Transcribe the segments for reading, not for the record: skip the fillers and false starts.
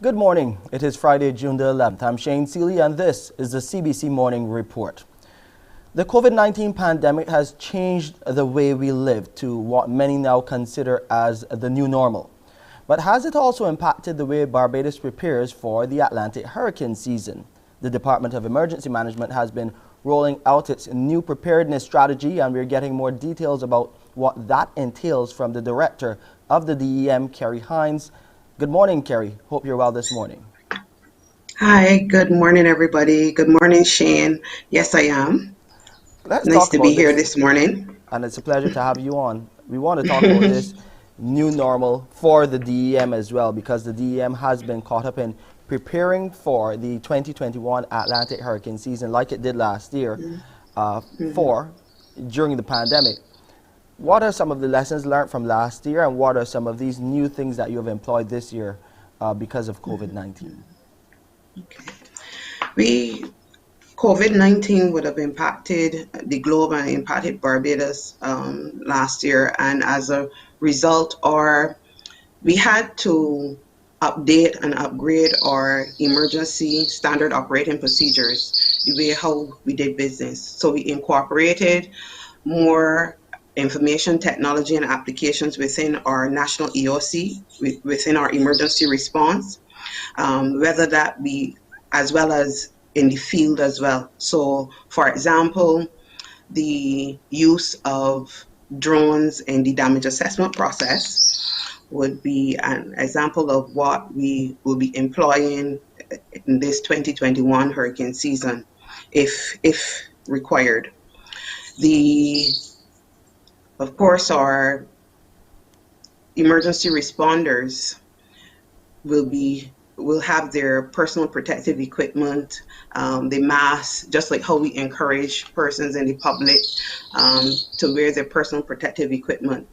Good morning. It is Friday, June the 11th. I'm Shane Seeley and this is the CBC Morning Report. The COVID-19 pandemic has changed the way we live to what many now consider as the new normal. But has it also impacted the way Barbados prepares for the Atlantic hurricane season? The Department of Emergency Management has been rolling out its new preparedness strategy, and we're getting more details about what that entails from the Director of the DEM, Shanah Hines. Good morning, Kerry. Hope you're well this morning. Hi, good morning, everybody. Good morning, Shane. Yes, I am. Let's Nice talk to be about here this, this morning. and it's a pleasure to have you on. We want to talk about this new normal for the DEM as well, because the DEM has been caught up in preparing for the 2021 Atlantic hurricane season like it did last year during the pandemic. What are some of the lessons learned from last year, and what are some of these new things that you have employed this year because of COVID-19? Okay. COVID-19 would have impacted the globe and impacted Barbados last year, and as a result, we had to update and upgrade our emergency standard operating procedures, the way how we did business. So we incorporated more information technology and applications within our national EOC, within our emergency response, whether that be as well as in the field as well. So, for example, the use of drones in the damage assessment process would be an example of what we will be employing in this 2021 hurricane season, if required. Of course, our emergency responders will have their personal protective equipment, the masks, just like how we encourage persons in the public to wear their personal protective equipment.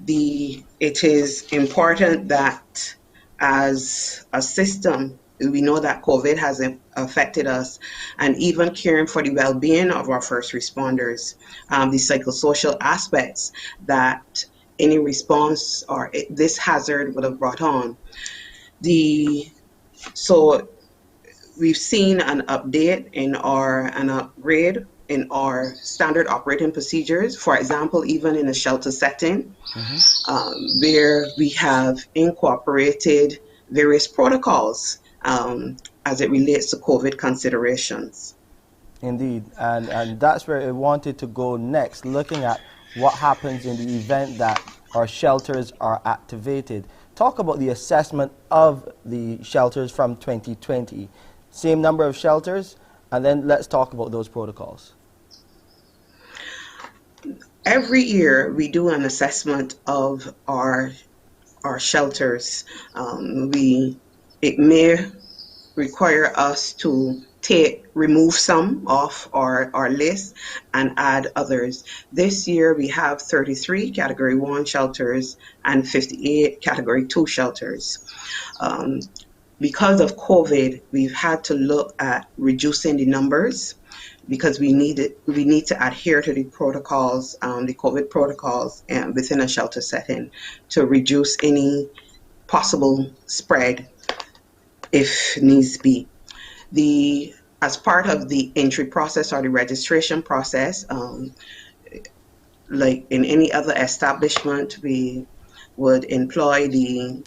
It is important that as a system, we know that COVID has affected us, and even caring for the well-being of our first responders, the psychosocial aspects that any response or this hazard would have brought on. So we've seen an update an upgrade in our standard operating procedures, for example, even in a shelter setting, where we have incorporated various protocols as it relates to COVID considerations. Indeed, and that's where I wanted to go next, looking at what happens in the event that our shelters are activated. Talk about the assessment of the shelters from 2020. Same number of shelters, and then let's talk about those protocols. Every year we do an assessment of our shelters. It may require us to remove some off our list and add others. This year we have 33 Category 1 shelters and 58 Category 2 shelters. Because of COVID, we've had to look at reducing the numbers because we need to adhere to the protocols, the COVID protocols within a shelter setting to reduce any possible spread if needs be. As part of the entry process or the registration process, like in any other establishment, we would employ the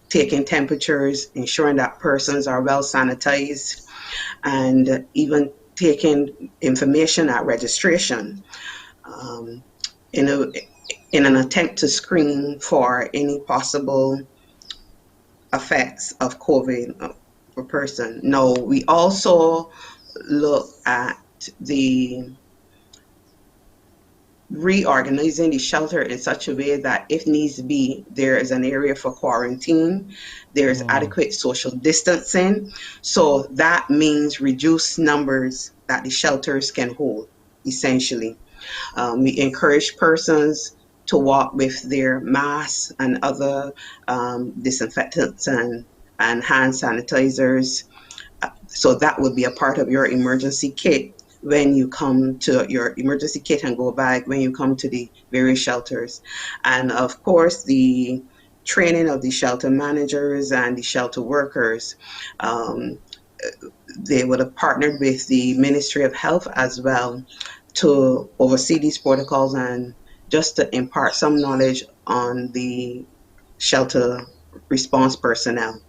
taking temperatures, ensuring that persons are well sanitized, and even taking information at registration in an attempt to screen for any possible effects of COVID per person. No, we also look at the reorganizing the shelter in such a way that if needs be, there is an area for quarantine, there's adequate social distancing. So that means reduced numbers that the shelters can hold, essentially. We encourage persons to walk with their masks and other disinfectants and hand sanitizers. So that would be a part of your emergency kit when you come to your emergency kit and go bag when you come to the various shelters. And of course, the training of the shelter managers and the shelter workers. Um, they would have partnered with the Ministry of Health as well to oversee these protocols and just to impart some knowledge on the shelter response personnel.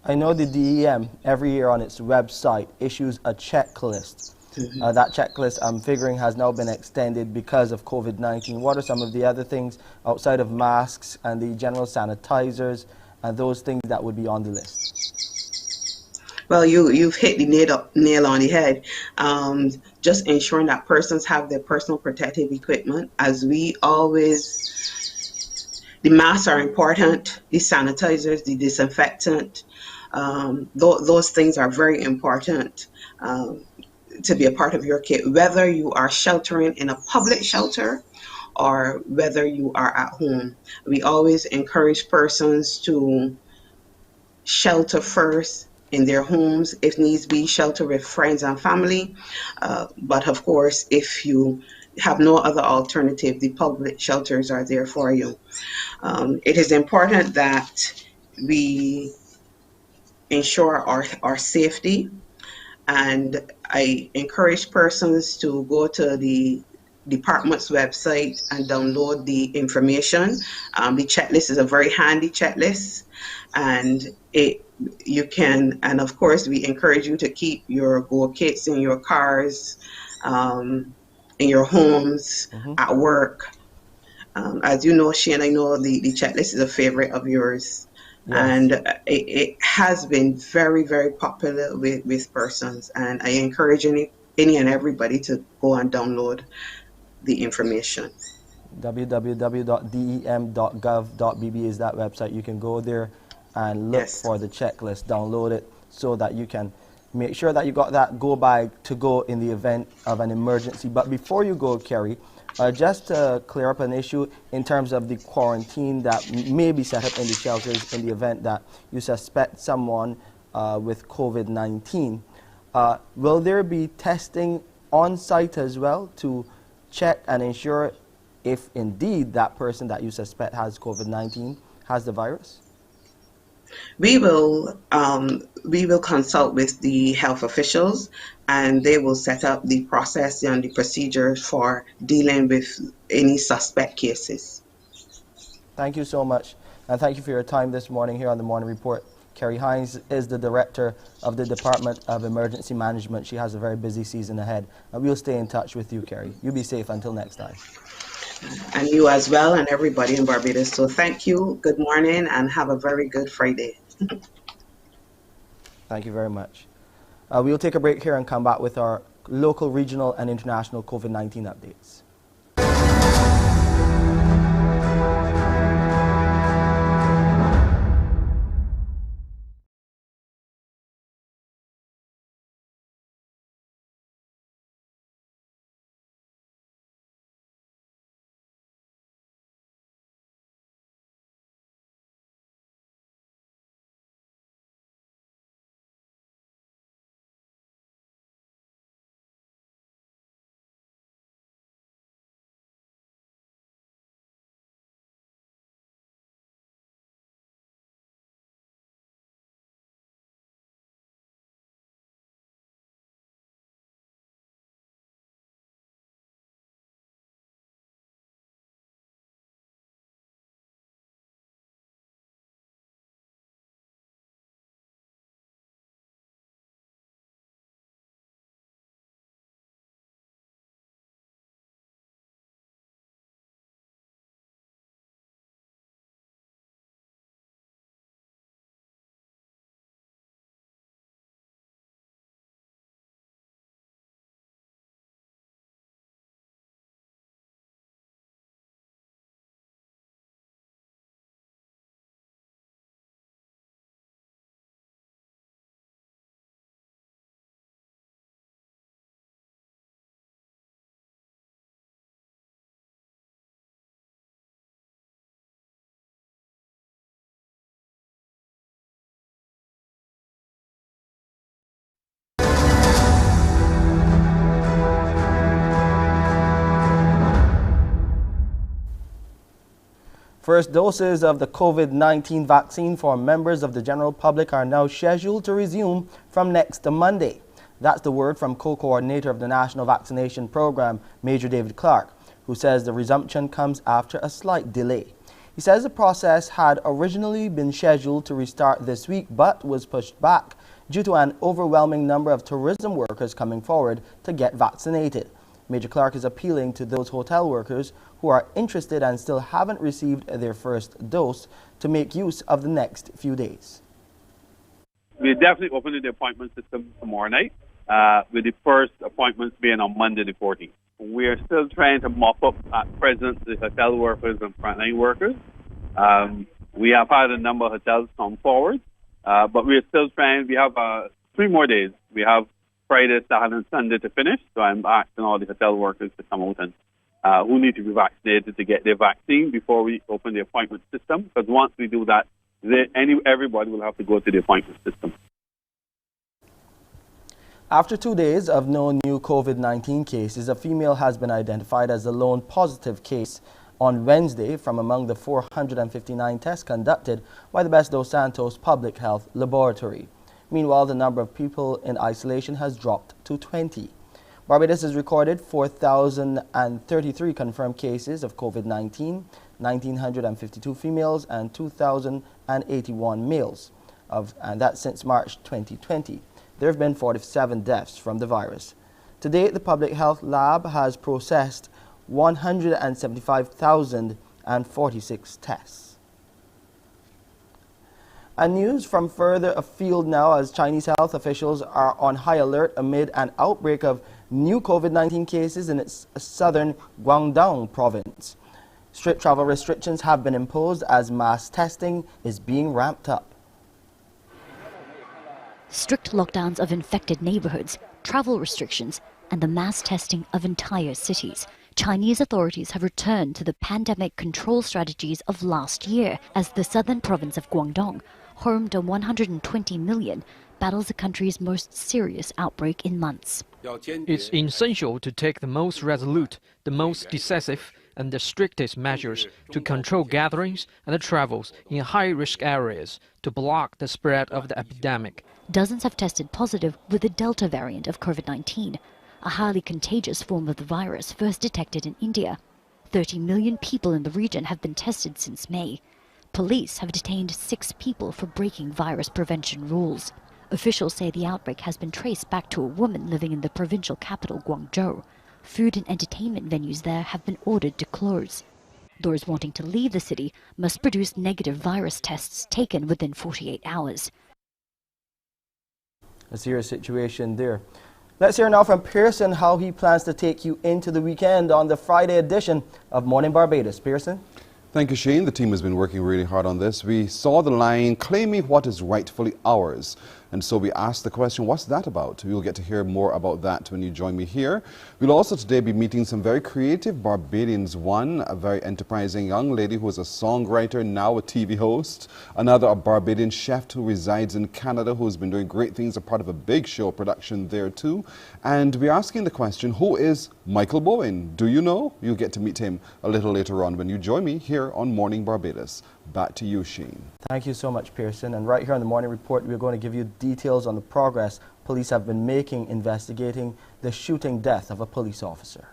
I know the DEM every year on its website issues a checklist. Mhm. That checklist, I'm figuring, has now been extended because of COVID-19. What are some of the other things outside of masks and the general sanitizers and those things that would be on the list? Well, you've hit the nail on the head. Um, just ensuring that persons have their personal protective equipment, as we always. The masks are important. The sanitizers, the disinfectant, those things are very important um, to be a part of your kit, whether you are sheltering in a public shelter or whether you are at home. We always encourage persons to shelter first in their homes, if needs be, shelter with friends and family. But of course, if you have no other alternative, the public shelters are there for you. It is important that we ensure our safety, and I encourage persons to go to the department's website and download the information. The checklist is a very handy checklist, and it you can, and of course, we encourage you to keep your go kits in your cars, in your homes, Hmm. at work. As you know, Shane, I know the checklist is a favorite of yours, Yes. and it has been very, very popular with persons. And I encourage any and everybody to go and download the information. www.dem.gov.bb is that website. You can go there and look Yes. for the checklist, download it so that you can make sure that you got that go by to go in the event of an emergency. But before you go, Kerry, just to clear up an issue in terms of the quarantine that may be set up in the shelters in the event that you suspect someone with COVID-19. Will there be testing on site as well to check and ensure if indeed that person that you suspect has COVID-19 has the virus? We will consult with the health officials, and they will set up the process and the procedures for dealing with any suspect cases. Thank you so much, and thank you for your time this morning here on the Morning Report. Carrie Hines is the director of the Department of Emergency Management. She has a very busy season ahead, and we'll stay in touch with you, Carrie. You be safe until next time. And you as well, and everybody in Barbados. So thank you, good morning, and have a very good Friday. Thank you very much. We'll take a break here and come back with our local, regional, and international COVID-19 updates. First doses of the COVID-19 vaccine for members of the general public are now scheduled to resume from next Monday. That's the word from co-coordinator of the National Vaccination Program, Major David Clark, who says the resumption comes after a slight delay. He says the process had originally been scheduled to restart this week but was pushed back due to an overwhelming number of tourism workers coming forward to get vaccinated. Major Clark is appealing to those hotel workers who are interested and still haven't received their first dose to make use of the next few days. We're definitely opening the appointment system tomorrow night, with the first appointments being on Monday the 14th. We're still trying to mop up at present the hotel workers and frontline workers. We have had a number of hotels come forward, but we're still trying. We have 3 more days. We have Friday, Saturday, and Sunday to finish. So I'm asking all the hotel workers to come out and who need to be vaccinated to get their vaccine before we open the appointment system. Because once we do that, everybody will have to go to the appointment system. After 2 days of no new COVID-19 cases, a female has been identified as the lone positive case on Wednesday from among the 459 tests conducted by the Best dos Santos Public Health Laboratory. Meanwhile, the number of people in isolation has dropped to 20. Barbados has recorded 4,033 confirmed cases of COVID-19, 1,952 females and 2,081 males, and that's since March 2020. There have been 47 deaths from the virus. To date, the Public Health Lab has processed 175,046 tests. And news from further afield now, as Chinese health officials are on high alert amid an outbreak of new COVID-19 cases in its southern Guangdong province. Strict travel restrictions have been imposed as mass testing is being ramped up. Strict lockdowns of infected neighborhoods, travel restrictions, and the mass testing of entire cities. Chinese authorities have returned to the pandemic control strategies of last year as the southern province of Guangdong, home to 120 million, battles the country's most serious outbreak in months. It's essential to take the most resolute, the most decisive, and the strictest measures to control gatherings and travels in high-risk areas to block the spread of the epidemic. Dozens have tested positive with the Delta variant of COVID-19, a highly contagious form of the virus first detected in India. 30 million people in the region have been tested since May. Police have detained 6 people for breaking virus prevention rules. Officials say the outbreak has been traced back to a woman living in the provincial capital, Guangzhou. Food and entertainment venues there have been ordered to close. Those wanting to leave the city must produce negative virus tests taken within 48 hours. A serious situation there. Let's hear now from Pearson how he plans to take you into the weekend on the Friday edition of Mornin Barbados. Pearson? Thank you, Shane. The team has been working really hard on this. We saw the line claiming what is rightfully ours. And so we asked the question, what's that about? You'll get to hear more about that when you join me here. We'll also today be meeting some very creative Barbadians. One, a very enterprising young lady who is a songwriter, now a TV host. Another, a Barbadian chef who resides in Canada, who's been doing great things, a part of a big show production there too. And we're asking the question, who is Michael Bowen? Do you know? You'll get to meet him a little later on when you join me here on Morning Barbados. Back to you, Shane. Thank you so much, Pearson. And right here on the Morning Report, we're going to give you details on the progress police have been making investigating the shooting death of a police officer.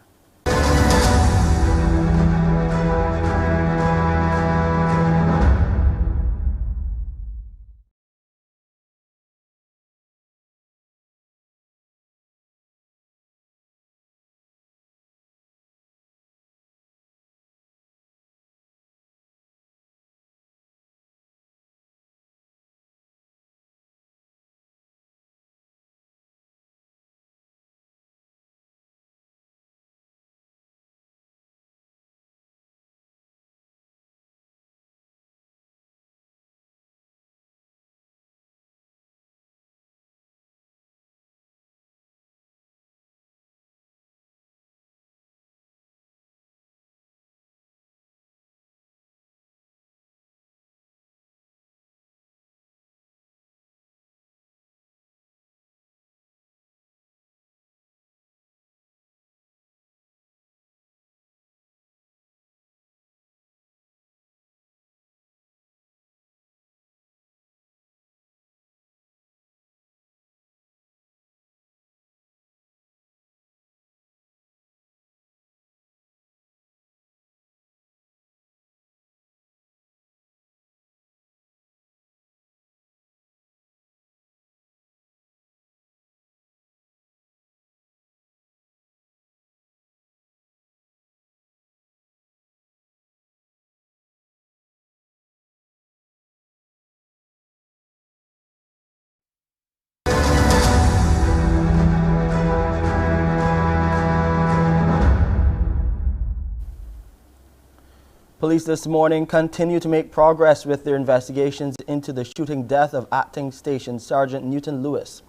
Police this morning continue to make progress with their investigations into the shooting death of acting station Sergeant Newton Lewis.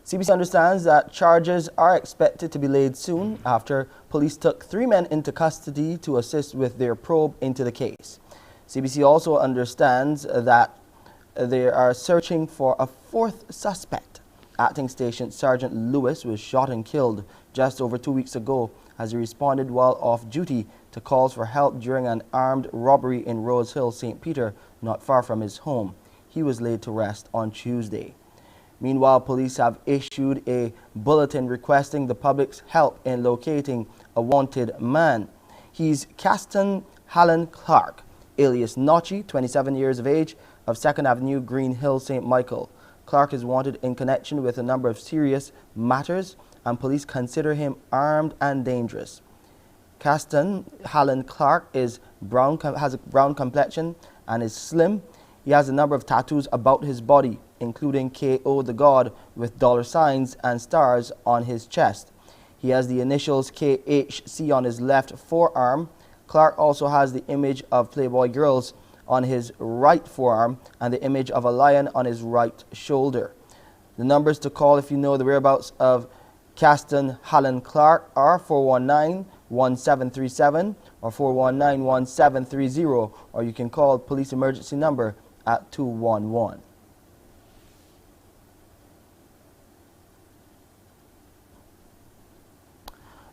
CBC understands that charges are expected to be laid soon after police took 3 men into custody to assist with their probe into the case. CBC also understands that they are searching for a 4th suspect. Acting Station Sergeant Lewis was shot and killed just over 2 weeks ago as he responded while off duty to calls for help during an armed robbery in Rose Hill, St. Peter, not far from his home. He was laid to rest on Tuesday. Meanwhile, police have issued a bulletin requesting the public's help in locating a wanted man. He's Caston Hallen Clark, alias Notchy, 27 years of age, of 2nd Avenue, Green Hill, St. Michael. Clark is wanted in connection with a number of serious matters, and police consider him armed and dangerous. Caston Hallen Clark has a brown complexion and is slim. He has a number of tattoos about his body, including KO the God with $signs and stars on his chest. He has the initials KHC on his left forearm. Clark also has the image of Playboy girls on his right forearm and the image of a lion on his right shoulder. The numbers to call if you know the whereabouts of Caston Hallen Clark are 419-1737 or 419-1730, or you can call police emergency number at 211.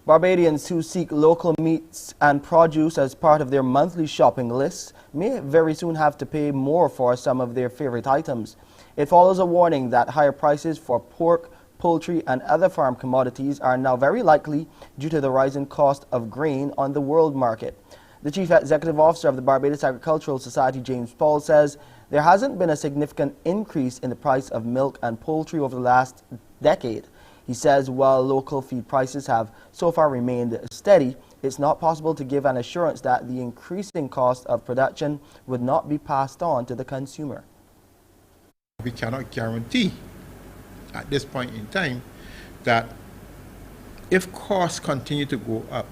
Barbadians who seek local meats and produce as part of their monthly shopping lists may very soon have to pay more for some of their favorite items. It follows a warning that higher prices for pork, poultry and other farm commodities are now very likely due to the rising cost of grain on the world market. The Chief Executive Officer of the Barbados Agricultural Society, James Paul, says there hasn't been a significant increase in the price of milk and poultry over the last decade. He says while local feed prices have so far remained steady, it's not possible to give an assurance that the increasing cost of production would not be passed on to the consumer. We cannot guarantee at this point in time that if costs continue to go up,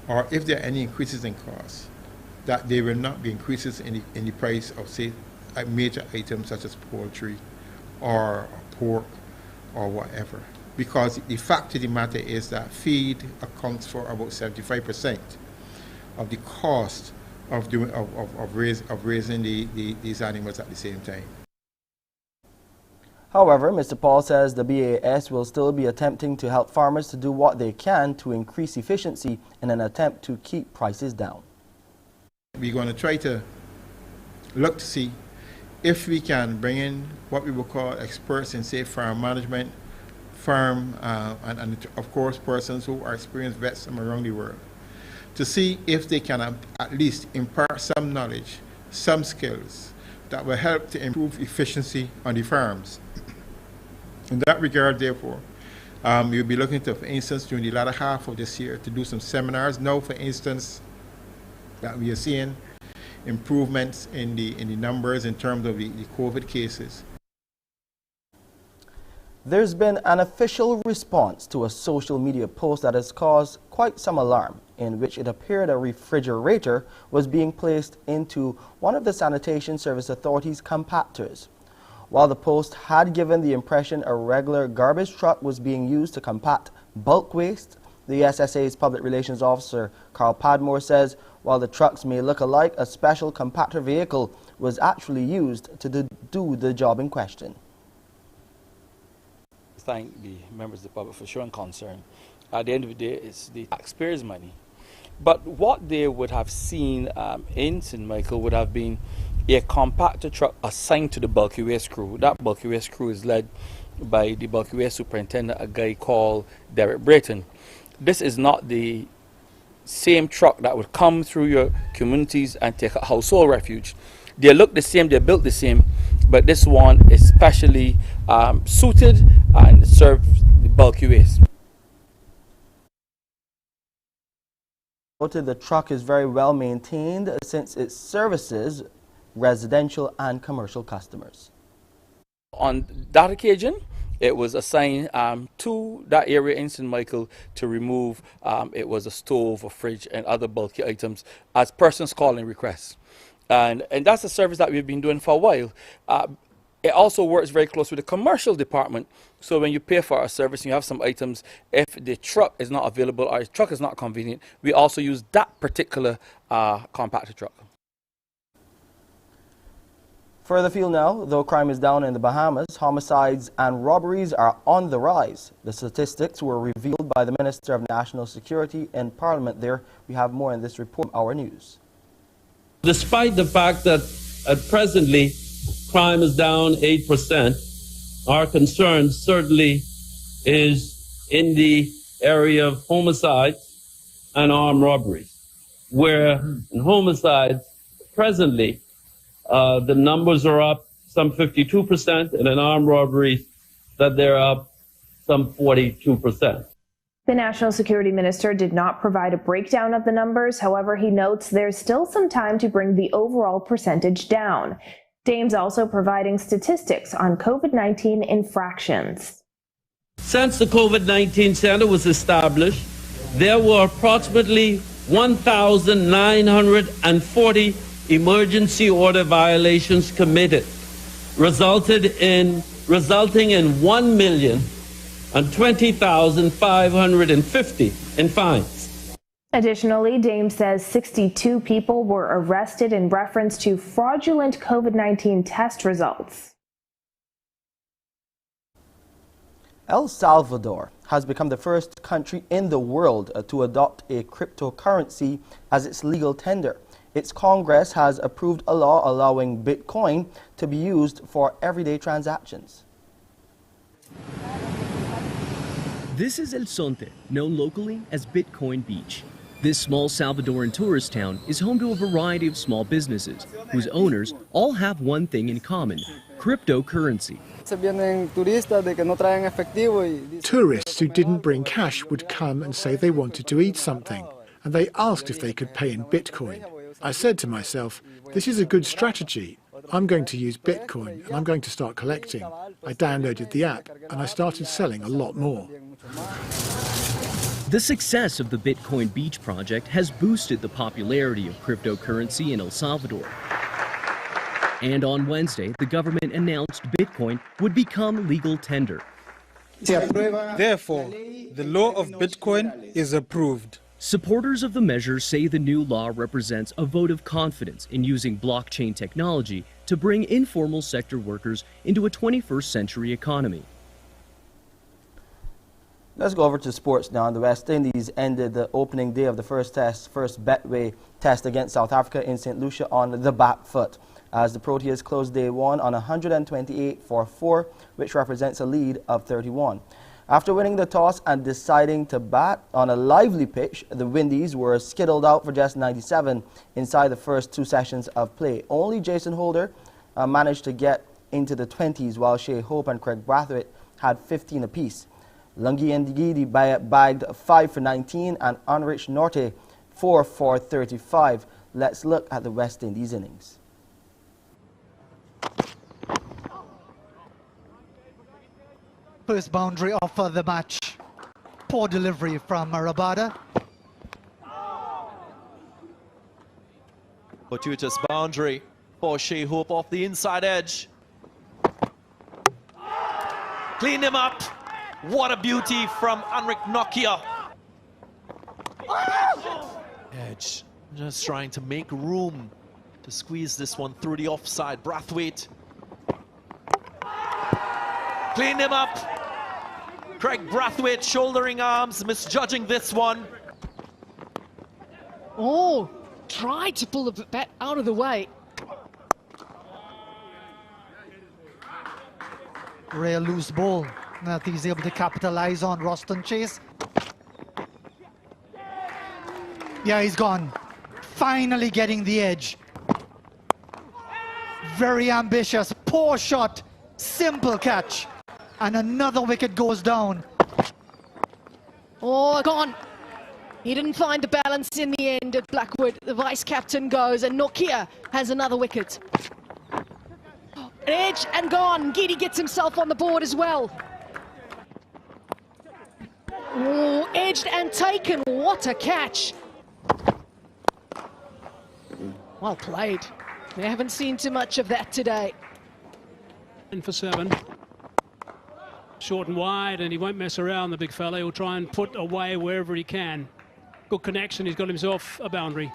or if there are any increases in costs, that there will not be increases in the price of, say, major items such as poultry or pork or whatever. Because the fact of the matter is that feed accounts for about 75% of the cost of raising these animals at the same time. However, Mr. Paul says the BAS will still be attempting to help farmers to do what they can to increase efficiency in an attempt to keep prices down. We're going to try to look to see if we can bring in what we will call experts in, say, farm management, and of course persons who are experienced vets from around the world, to see if they can at least impart some knowledge, some skills that will help to improve efficiency on the farms. In that regard, therefore, we'll be looking to, for instance, during the latter half of this year, to do some seminars. Now, for instance, that we are seeing improvements in the numbers in terms of the COVID cases. There's been an official response to a social media post that has caused quite some alarm, in which it appeared a refrigerator was being placed into one of the Sanitation Service Authority's compactors. While the post had given the impression a regular garbage truck was being used to compact bulk waste, the SSA's Public Relations Officer, Carl Padmore, says while the trucks may look alike, a special compactor vehicle was actually used to do the job in question. Thank the members of the public for showing concern. At the end of the day, it's the taxpayers' money. But what they would have seen in St. Michael would have been a compactor truck assigned to the bulky waste crew. That bulky waste crew is led by the bulky waste superintendent, a guy called Derek Brayton. This is not the same truck that would come through your communities and take a household refuge. They look the same, they're built the same, but this one is specially suited and serves the bulky waste. The truck is very well maintained since it services residential and commercial customers. On that occasion, it was assigned to that area in St. Michael to remove, it was a stove, a fridge, and other bulky items as persons calling requests. And that's a service that we've been doing for a while. It also works very close with the commercial department. So when you pay for our service and you have some items, if the truck is not available or the truck is not convenient, we also use that particular compactor truck. Further afield now, though crime is down in the Bahamas, homicides and robberies are on the rise. The statistics were revealed by the Minister of National Security in Parliament there. We have more in this report from Our News. Despite the fact that presently crime is down 8%, our concern certainly is in the area of homicides and armed robberies, where in homicides presently the numbers are up some 52%, and in armed robberies that they're up some 42%. The National Security Minister did not provide a breakdown of the numbers. However, he notes there's still some time to bring the overall percentage down. Dames also providing statistics on COVID-19 infractions. Since the COVID-19 Center was established, there were approximately 1,940 emergency order violations committed, resulting in 1,020,550 in fines. Additionally, Dames says 62 people were arrested in reference to fraudulent COVID-19 test results. El Salvador has become the first country in the world to adopt a cryptocurrency as its legal tender. Its Congress has approved a law allowing Bitcoin to be used for everyday transactions. This is El Sonte, known locally as Bitcoin Beach. This small Salvadoran tourist town is home to a variety of small businesses whose owners all have one thing in common: cryptocurrency. Tourists who didn't bring cash would come and say they wanted to eat something, and they asked if they could pay in Bitcoin. I said to myself, this is a good strategy. I'm going to use Bitcoin and I'm going to start collecting. I downloaded the app and I started selling a lot more. The success of the Bitcoin Beach project has boosted the popularity of cryptocurrency in El Salvador. And on Wednesday, the government announced Bitcoin would become legal tender. Therefore, the law of Bitcoin is approved. Supporters of the measure say the new law represents a vote of confidence in using blockchain technology to bring informal sector workers into a 21st century economy. Let's go over to sports now. The West Indies ended the opening day of the first Betway test against South Africa in St. Lucia on the back foot, as the Proteas closed day one on 128 for 4, which represents a lead of 31. After winning the toss and deciding to bat on a lively pitch, the Windies were skittled out for just 97 inside the first 2 sessions of play. Only Jason Holder managed to get into the 20s, while Shea Hope and Craig Brathwaite had 15 apiece. Lungi Ndigidi bagged 5 for 19 and Unrich Norte 4 for 35. Let's look at the West Indies innings. First boundary of the match. Poor delivery from Rabada. Fortuitous boundary for Shea Hope off the inside edge. Cleaned him up. What a beauty from Anrik Nokia. Edge just trying to make room to squeeze this one through the offside. Brathwaite. Cleaned him up. Craig Brathwaite shouldering arms, misjudging this one. Oh, tried to pull the bat out of the way. Rare loose ball that he's able to capitalize on. Roston Chase. Yeah, he's gone. Finally getting the edge. Very ambitious. Poor shot. Simple catch. And another wicket goes down. Oh, gone. He didn't find the balance in the end at Blackwood. The vice-captain goes and Nokia has another wicket. Edge and gone. Giddy gets himself on the board as well. Ooh, edged and taken. What a catch. Well played. They haven't seen too much of that today. In for 7. Short and wide, and he won't mess around, the big fella. He'll try and put away wherever he can. Good connection. He's got himself a boundary.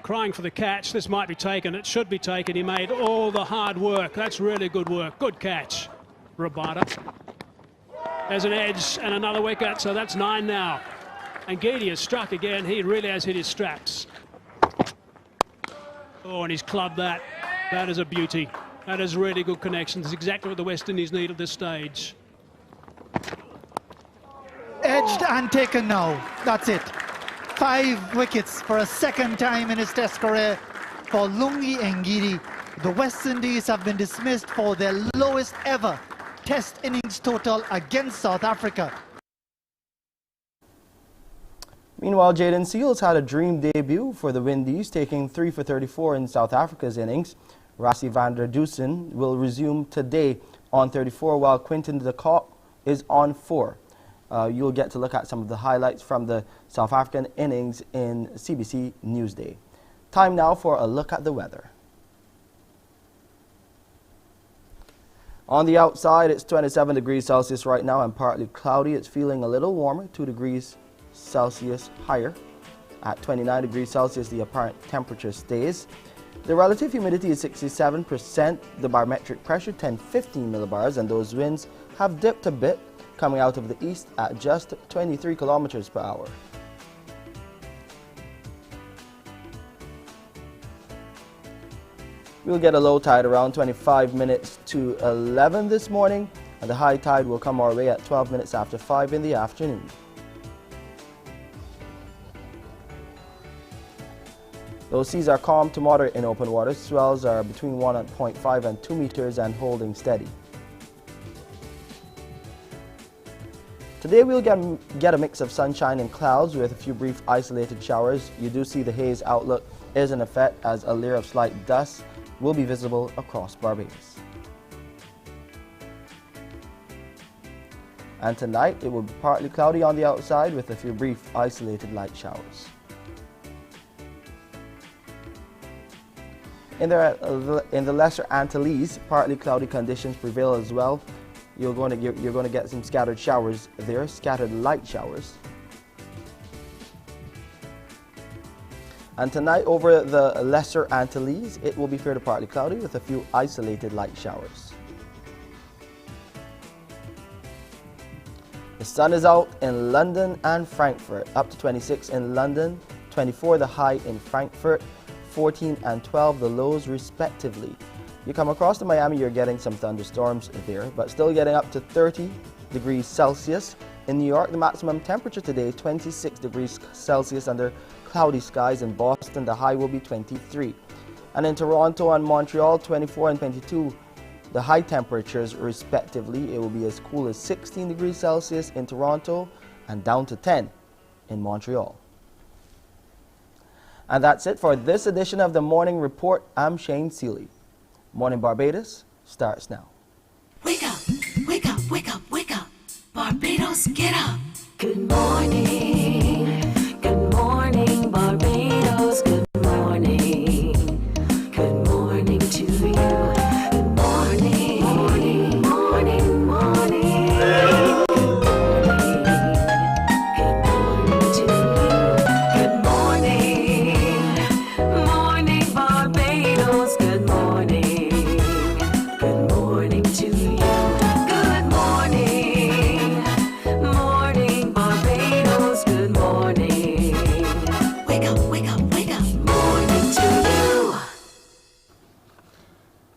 Crying for the catch. This might be taken. It should be taken. He made all the hard work. That's really good work. Good catch. Rabada. There's an edge and another wicket, so that's 9 now. And Geedy has struck again. He really has hit his straps. Oh, and he's clubbed that. That is a beauty. That is really good connection. That's exactly what the West Indies need at this stage. Edged and taken now. That's it. 5 wickets for a second time in his Test career for Lungi Ngidi. The West Indies have been dismissed for their lowest ever Test innings total against South Africa. Meanwhile, Jaden Seals had a dream debut for the Windies, taking 3 for 34 in South Africa's innings. Rassie van der Dusen will resume today on 34, while Quinton de Kock is on 4. You'll get to look at some of the highlights from the South African innings in CBC Newsday. Time now for a look at the weather. On the outside, it's 27 degrees Celsius right now and partly cloudy. It's feeling a little warmer, 2 degrees Celsius higher. At 29 degrees Celsius, the apparent temperature stays. The relative humidity is 67%, the barometric pressure 1015 millibars, and those winds have dipped a bit, coming out of the east at just 23 kilometers per hour. We'll get a low tide around 25 minutes to 11 this morning, and the high tide will come our way at 12 minutes after 5 in the afternoon. Those seas are calm to moderate in open water. Swells are between 1.5 and 2 meters and holding steady. Today we'll get a mix of sunshine and clouds with a few brief isolated showers. You do see the haze outlook is in effect as a layer of slight dust will be visible across Barbados. And tonight it will be partly cloudy on the outside with a few brief isolated light showers. In the Lesser Antilles, partly cloudy conditions prevail as well. You're going to get some scattered showers there, scattered light showers. And tonight over the Lesser Antilles, it will be fair to partly cloudy with a few isolated light showers. The sun is out in London and Frankfurt, up to 26 in London, 24 the high in Frankfurt, 14 and 12 the lows respectively. You come across to Miami, you're getting some thunderstorms there, but still getting up to 30 degrees Celsius. In New York, the maximum temperature today, 26 degrees Celsius under cloudy skies. In Boston, the high will be 23. And in Toronto and Montreal, 24 and 22, the high temperatures respectively. It will be as cool as 16 degrees Celsius in Toronto and down to 10 in Montreal. And that's it for this edition of the Morning Report. I'm Shane Seeley. Morning Barbados starts now. Wake up, wake up, wake up, wake up. Barbados, get up. Good morning. Good morning, Barbados. Good morning. Good morning to you. Good morning. Morning, morning, morning. Good morning to you. Good morning. Morning, Barbados. Good morning. Good morning to you. Good morning. Morning, Barbados. Good morning. Wake up, wake up, wake up. Morning to you.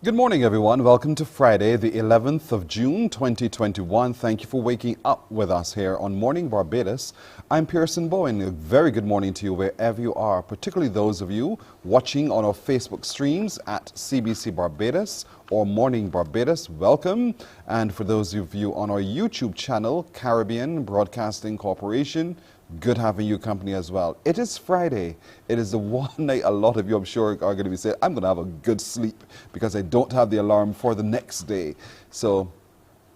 Good morning, everyone. Welcome to Friday, the 11th of June, 2021. Thank you for waking up with us here on Morning Barbados. I'm Pearson Bowen. A very good morning to you wherever you are, particularly those of you watching on our Facebook streams at CBC Barbados or Morning Barbados. Welcome. And for those of you on our YouTube channel, Caribbean Broadcasting Corporation, Good having you company as well. It is Friday. It is the one night a lot of you, I'm sure, are going to be saying, I'm going to have a good sleep because I don't have the alarm for the next day. So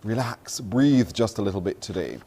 relax, breathe just a little bit today.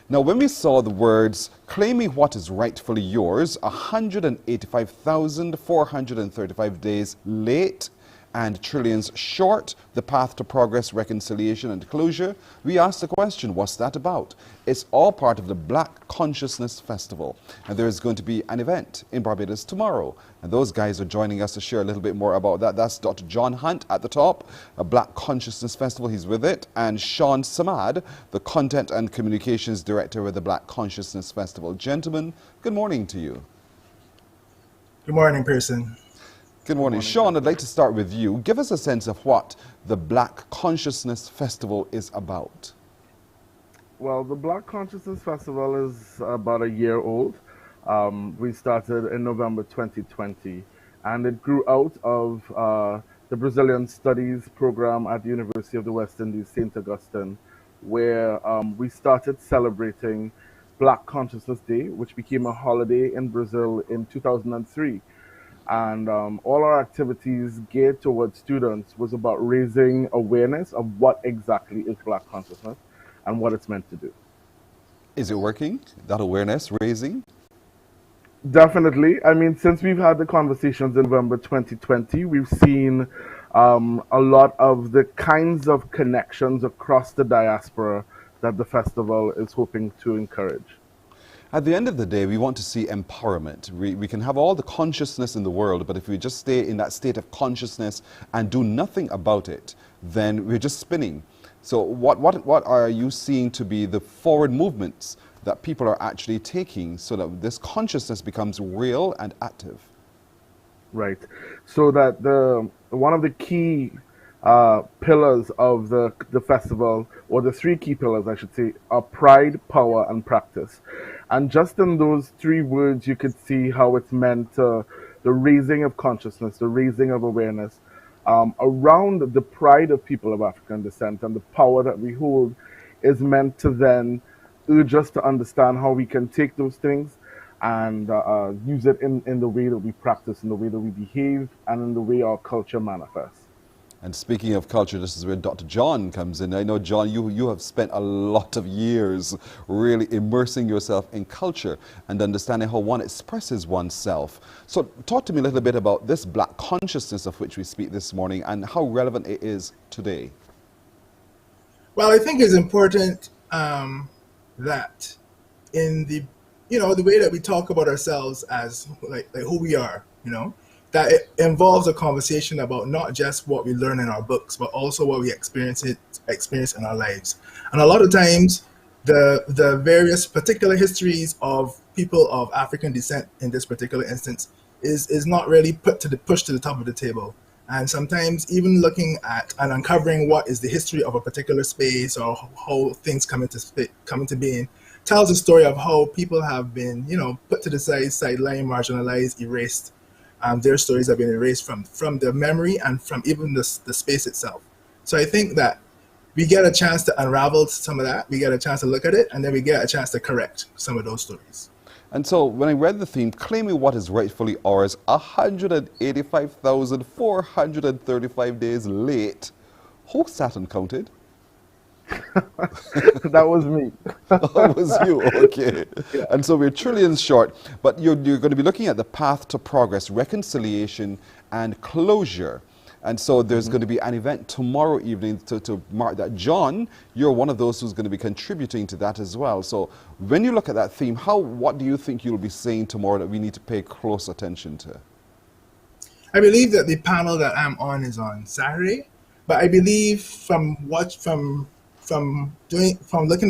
Now, when we saw the words, claiming what is rightfully yours, 185,435 days late, and trillions short, the path to progress, reconciliation and closure, we asked the question, what's that about? It's all part of the Black Consciousness Festival. And there is going to be an event in Barbados tomorrow. And those guys are joining us to share a little bit more about that. That's Dr. John Hunt at the top, a Black Consciousness Festival, he's with it, and Sean Samad, the Content and Communications Director with the Black Consciousness Festival. Gentlemen, good morning to you. Good morning, Pearson. Good morning. Sean, I'd like to start with you. Give us a sense of what the Black Consciousness Festival is about. Well, the Black Consciousness Festival is about a year old. We started in November 2020, and it grew out of the Brazilian Studies program at the University of the West Indies, St. Augustine, where we started celebrating Black Consciousness Day, which became a holiday in Brazil in 2003. And all our activities geared towards students was about raising awareness of what exactly is Black consciousness and what it's meant to do. Is it working, that awareness raising? Definitely. I mean, since we've had the conversations in November 2020, we've seen a lot of the kinds of connections across the diaspora that the festival is hoping to encourage. At the end of the day, we want to see empowerment. We can have all the consciousness in the world, but if we just stay in that state of consciousness and do nothing about it, then we're just spinning. So what are you seeing to be the forward movements that people are actually taking so that this consciousness becomes real and active? Right. So that one of the key pillars of the festival, or the three key pillars, I should say, are pride, power, and practice. And just in those three words, you could see how it's meant the raising of consciousness, the raising of awareness around the pride of people of African descent, and the power that we hold is meant to then urge us to understand how we can take those things and use it in the way that we practice, in the way that we behave, and in the way our culture manifests. And speaking of culture, this is where Dr. John comes in. I know, John, you have spent a lot of years really immersing yourself in culture and understanding how one expresses oneself. So talk to me a little bit about this Black consciousness of which we speak this morning and how relevant it is today. Well, I think it's important that in the way that we talk about ourselves as like who we are, that it involves a conversation about not just what we learn in our books, but also what we experience in our lives. And a lot of times, the various particular histories of people of African descent in this particular instance is not really pushed to the top of the table. And sometimes even looking at and uncovering what is the history of a particular space or how things come into being tells a story of how people have been, put to the sideline, marginalized, erased. Their stories have been erased from the memory and from even the space itself. So I think that we get a chance to unravel some of that, we get a chance to look at it, and then we get a chance to correct some of those stories. And so when I read the theme, claiming what is rightfully ours, 185,435 days late, who sat and counted? That was me. That was you, okay. Yeah. And so we're trillions short, but you're going to be looking at the path to progress, reconciliation, and closure. And so there's going to be an event tomorrow evening to mark that. John, you're one of those who's going to be contributing to that as well. So when you look at that theme, what do you think you'll be saying tomorrow that we need to pay close attention to? I believe that the panel that I'm on is on Saturday, but I believe from looking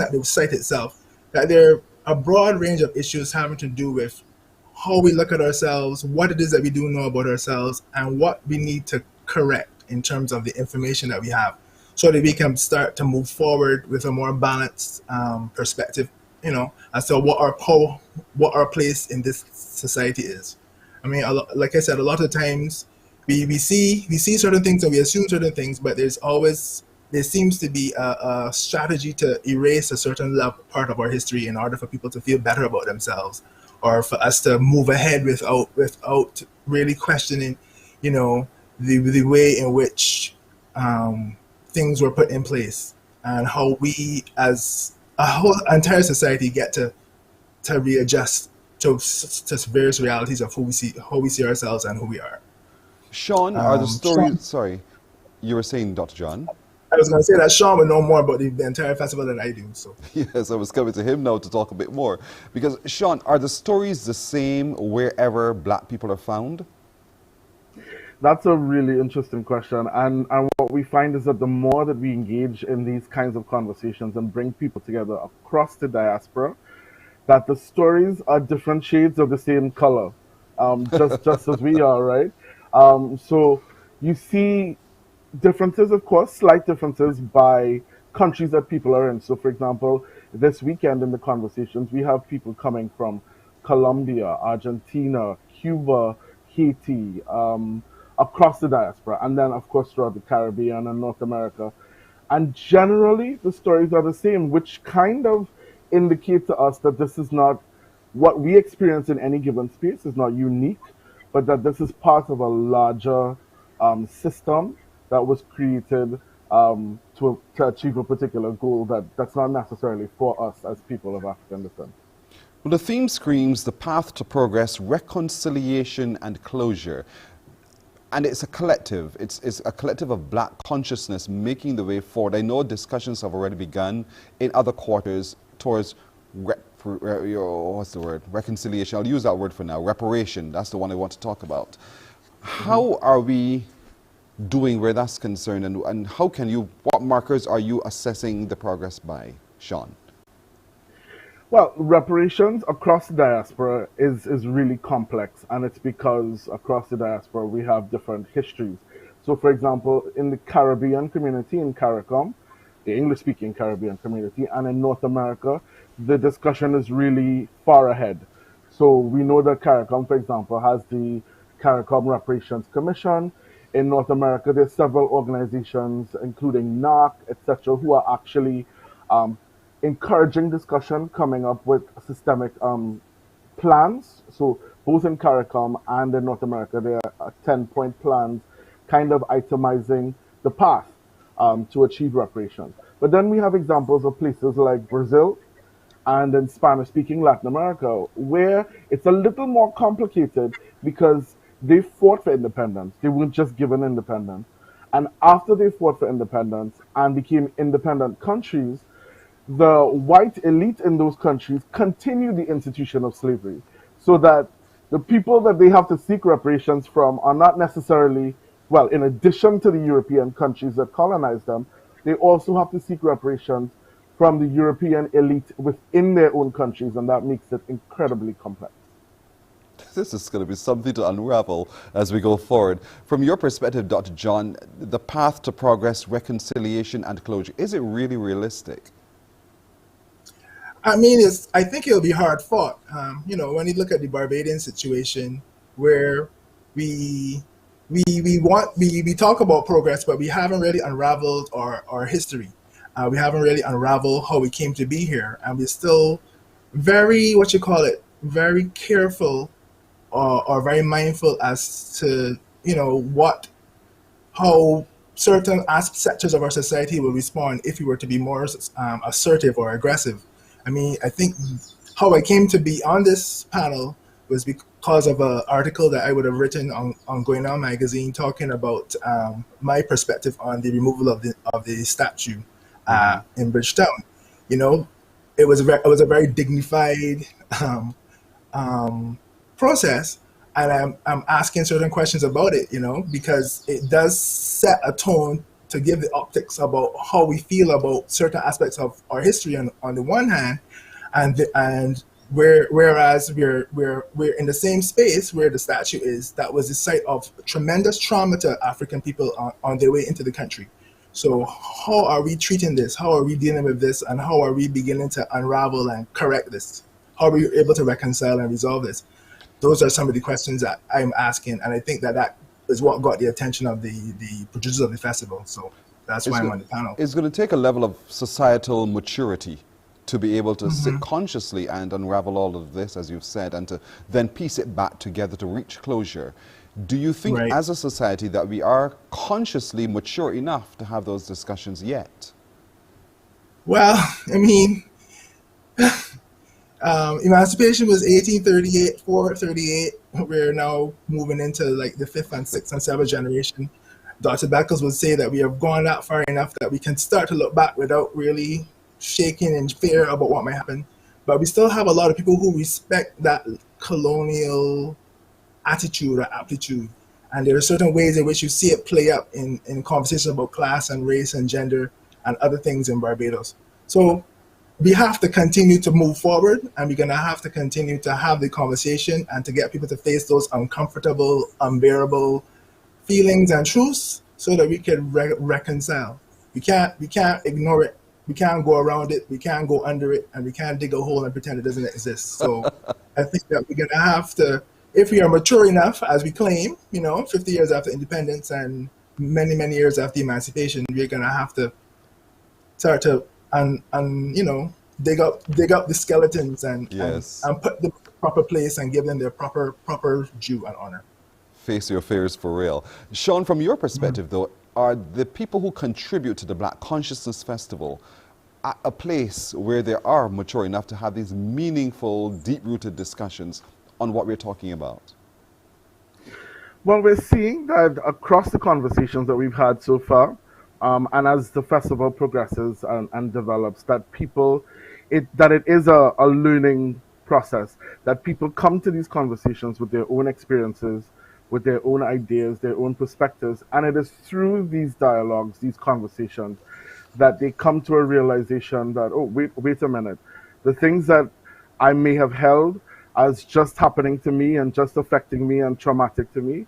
at the site itself, that there are a broad range of issues having to do with how we look at ourselves, what it is that we do know about ourselves, and what we need to correct in terms of the information that we have, so that we can start to move forward with a more balanced perspective, as to what our place in this society is. I mean, like I said, a lot of times we see certain things and we assume certain things, but there's always there seems to be a strategy to erase a certain part of our history in order for people to feel better about themselves, or for us to move ahead without really questioning, the way in which things were put in place, and how we as a whole entire society get to readjust to various realities of how we see ourselves and who we are. Sean, are the stories... Sorry, you were saying, Dr. John? I was going to say that Sean would know more about the entire festival than I do. So Yes, I was coming to him now to talk a bit more. Because, Sean, are the stories the same wherever black people are found? That's a really interesting question. And what we find is that the more that we engage in these kinds of conversations and bring people together across the diaspora, that the stories are different shades of the same color, just as we are, right? So you see differences, of course, slight differences by countries that people are in. So, for example, this weekend in the conversations, we have people coming from Colombia, Argentina, Cuba, Haiti, across the diaspora, and then, of course, throughout the Caribbean and North America. And generally, the stories are the same, which kind of indicate to us that this is not what we experience in any given space, is not unique, but that this is part of a larger system that was created to achieve a particular goal that's not necessarily for us as people of African descent. Well, the theme screams the path to progress, reconciliation and closure. And it's a collective. It's a collective of black consciousness making the way forward. I know discussions have already begun in other quarters towards what's the word? Reconciliation. I'll use that word for now. Reparation. That's the one I want to talk about. How are we doing where that's concerned, and how can you, what markers are you assessing the progress by, Sean? Well, reparations across the diaspora is really complex, and it's because across the diaspora we have different histories. So, for example, in the Caribbean community in CARICOM, the English-speaking Caribbean community, and in North America, the discussion is really far ahead. So we know that CARICOM, for example, has the CARICOM Reparations Commission. In North America, there's several organizations, including NARC, etc., who are actually encouraging discussion, coming up with systemic plans. So both in CARICOM and in North America, there are 10-point plans kind of itemizing the path to achieve reparations. But then we have examples of places like Brazil and in Spanish-speaking Latin America, where it's a little more complicated because they fought for independence. They weren't just given independence. And after they fought for independence and became independent countries, the white elite in those countries continued the institution of slavery, so that the people that they have to seek reparations from are not necessarily, well, in addition to the European countries that colonized them, they also have to seek reparations from the European elite within their own countries, and that makes it incredibly complex. This is going to be something to unravel as we go forward. From your perspective, Dr. John, the path to progress, reconciliation and closure, is it really realistic? I mean, I think it'll be hard fought. When you look at the Barbadian situation, where we talk about progress, but we haven't really unraveled our history. We haven't really unraveled how we came to be here, and we're still very, very careful or very mindful as to how certain sectors of our society will respond if we were to be more assertive or aggressive. I mean, I think how I came to be on this panel was because of an article that I would have written on Going On magazine, talking about my perspective on the removal of the statue in Bridgetown. It was a very dignified process, and I'm asking certain questions about it, because it does set a tone to give the optics about how we feel about certain aspects of our history on the one hand, and whereas we're in the same space where the statue is, that was the site of tremendous trauma to African people on their way into the country. So how are we treating this? How are we dealing with this? And how are we beginning to unravel and correct this? How are we able to reconcile and resolve this? Those are some of the questions that I'm asking, and I think that is what got the attention of the producers of the festival. So That's why I'm on the panel. It's going to take a level of societal maturity to be able to sit consciously and unravel all of this, as you've said, and to then piece it back together to reach closure. Do you think as a society that we are consciously mature enough to have those discussions yet? Well, I mean, emancipation was 1838, 438. We're now moving into like the 5th and 6th and 7th generation. Dr. Beckles would say that we have gone that far enough that we can start to look back without really shaking in fear about what might happen. But we still have a lot of people who respect that colonial attitude or aptitude. And there are certain ways in which you see it play out in conversations about class and race and gender and other things in Barbados. So we have to continue to move forward, and we're going to have to continue to have the conversation and to get people to face those uncomfortable, unbearable feelings and truths so that we can reconcile. We can't ignore it. We can't go around it. We can't go under it, and we can't dig a hole and pretend it doesn't exist. So I think that we're going to have to, if we are mature enough, as we claim, 50 years after independence and many, many years after emancipation, we're going to have to start to dig up the skeletons and put them in the proper place and give them their proper due and honor. Face your fears for real. Sean, from your perspective, though, are the people who contribute to the Black Consciousness Festival at a place where they are mature enough to have these meaningful, deep-rooted discussions on what we're talking about? Well, we're seeing that across the conversations that we've had so far, and as the festival progresses and develops, that it is a learning process, that people come to these conversations with their own experiences, with their own ideas, their own perspectives, and it is through these dialogues, these conversations, that they come to a realization that, oh, wait a minute, the things that I may have held as just happening to me and just affecting me and traumatic to me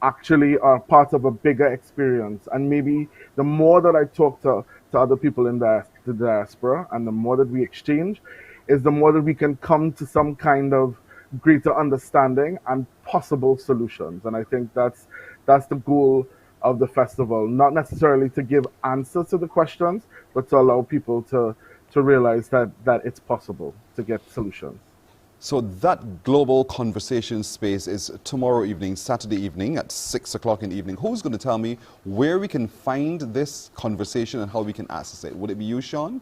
actually are part of a bigger experience. And maybe the more that I talk to other people in the diaspora and the more that we exchange, is the more that we can come to some kind of greater understanding and possible solutions. And I think that's the goal of the festival, not necessarily to give answers to the questions, but to allow people to realize that it's possible to get solutions. So that global conversation space is tomorrow evening, Saturday evening at 6 o'clock in the evening. Who's going to tell me where we can find this conversation and how we can access it? Would it be you, Sean?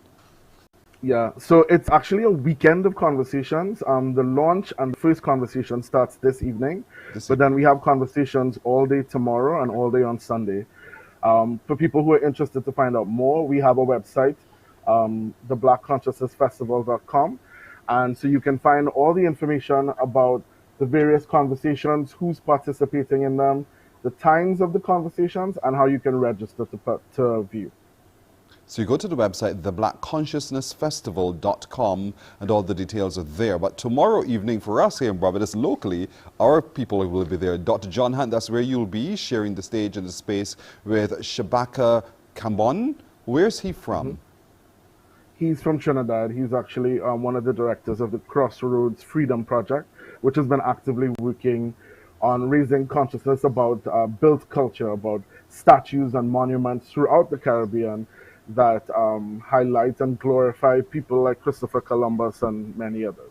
Yeah, so it's actually a weekend of conversations. The launch and the first conversation starts this evening, but then we have conversations all day tomorrow and all day on Sunday. For people who are interested to find out more, we have a website, theblackconsciousnessfestival.com. And so you can find all the information about the various conversations, who's participating in them, the times of the conversations, and how you can register to view. So you go to the website, theblackconsciousnessfestival.com, and all the details are there. But tomorrow evening for us here in Barbados locally, our people will be there. Dr. John Hunt, that's where you'll be, sharing the stage and the space with Shabaka Kambon. Where's he from? He's from Trinidad. He's actually one of the directors of the Crossroads Freedom Project, which has been actively working on raising consciousness about built culture, about statues and monuments throughout the Caribbean that highlight and glorify people like Christopher Columbus and many others.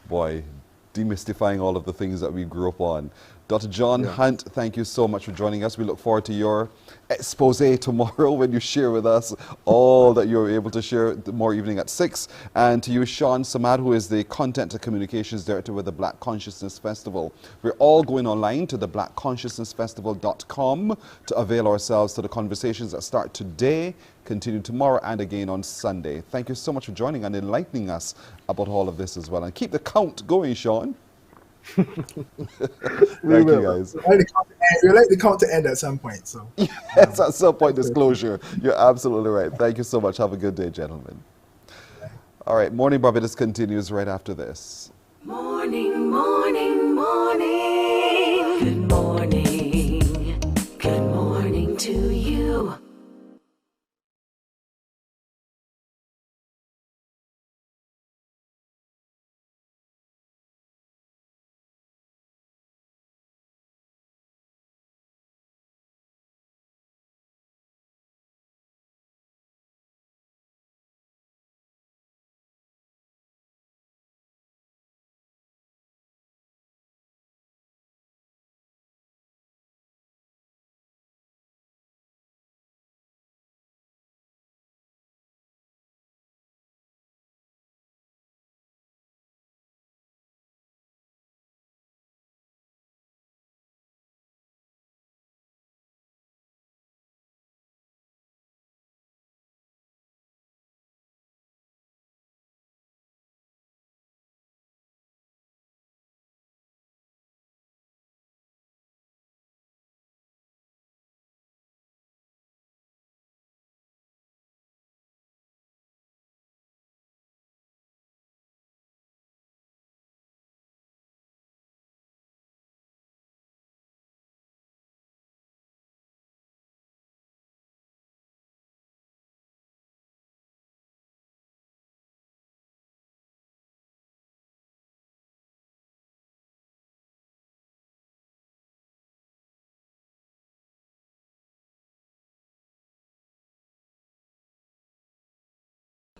Boy, demystifying all of the things that we grew up on. Dr. John Hunt, thank you so much for joining us. We look forward to your expose tomorrow when you share with us all that you're able to share tomorrow evening at 6. And to you, Sean Samad, who is the Content and Communications Director with the Black Consciousness Festival. We're all going online to the blackconsciousnessfestival.com to avail ourselves to the conversations that start today, continue tomorrow, and again on Sunday. Thank you so much for joining and enlightening us about all of this as well. And keep the count going, Sean. Thank you, guys. We like the count to end at some point. So yes, at some point, disclosure. You're absolutely right. Thank you so much. Have a good day, gentlemen. All right, Morning Barbados continues right after this. Morning, morning, morning. Good morning. Good morning to you.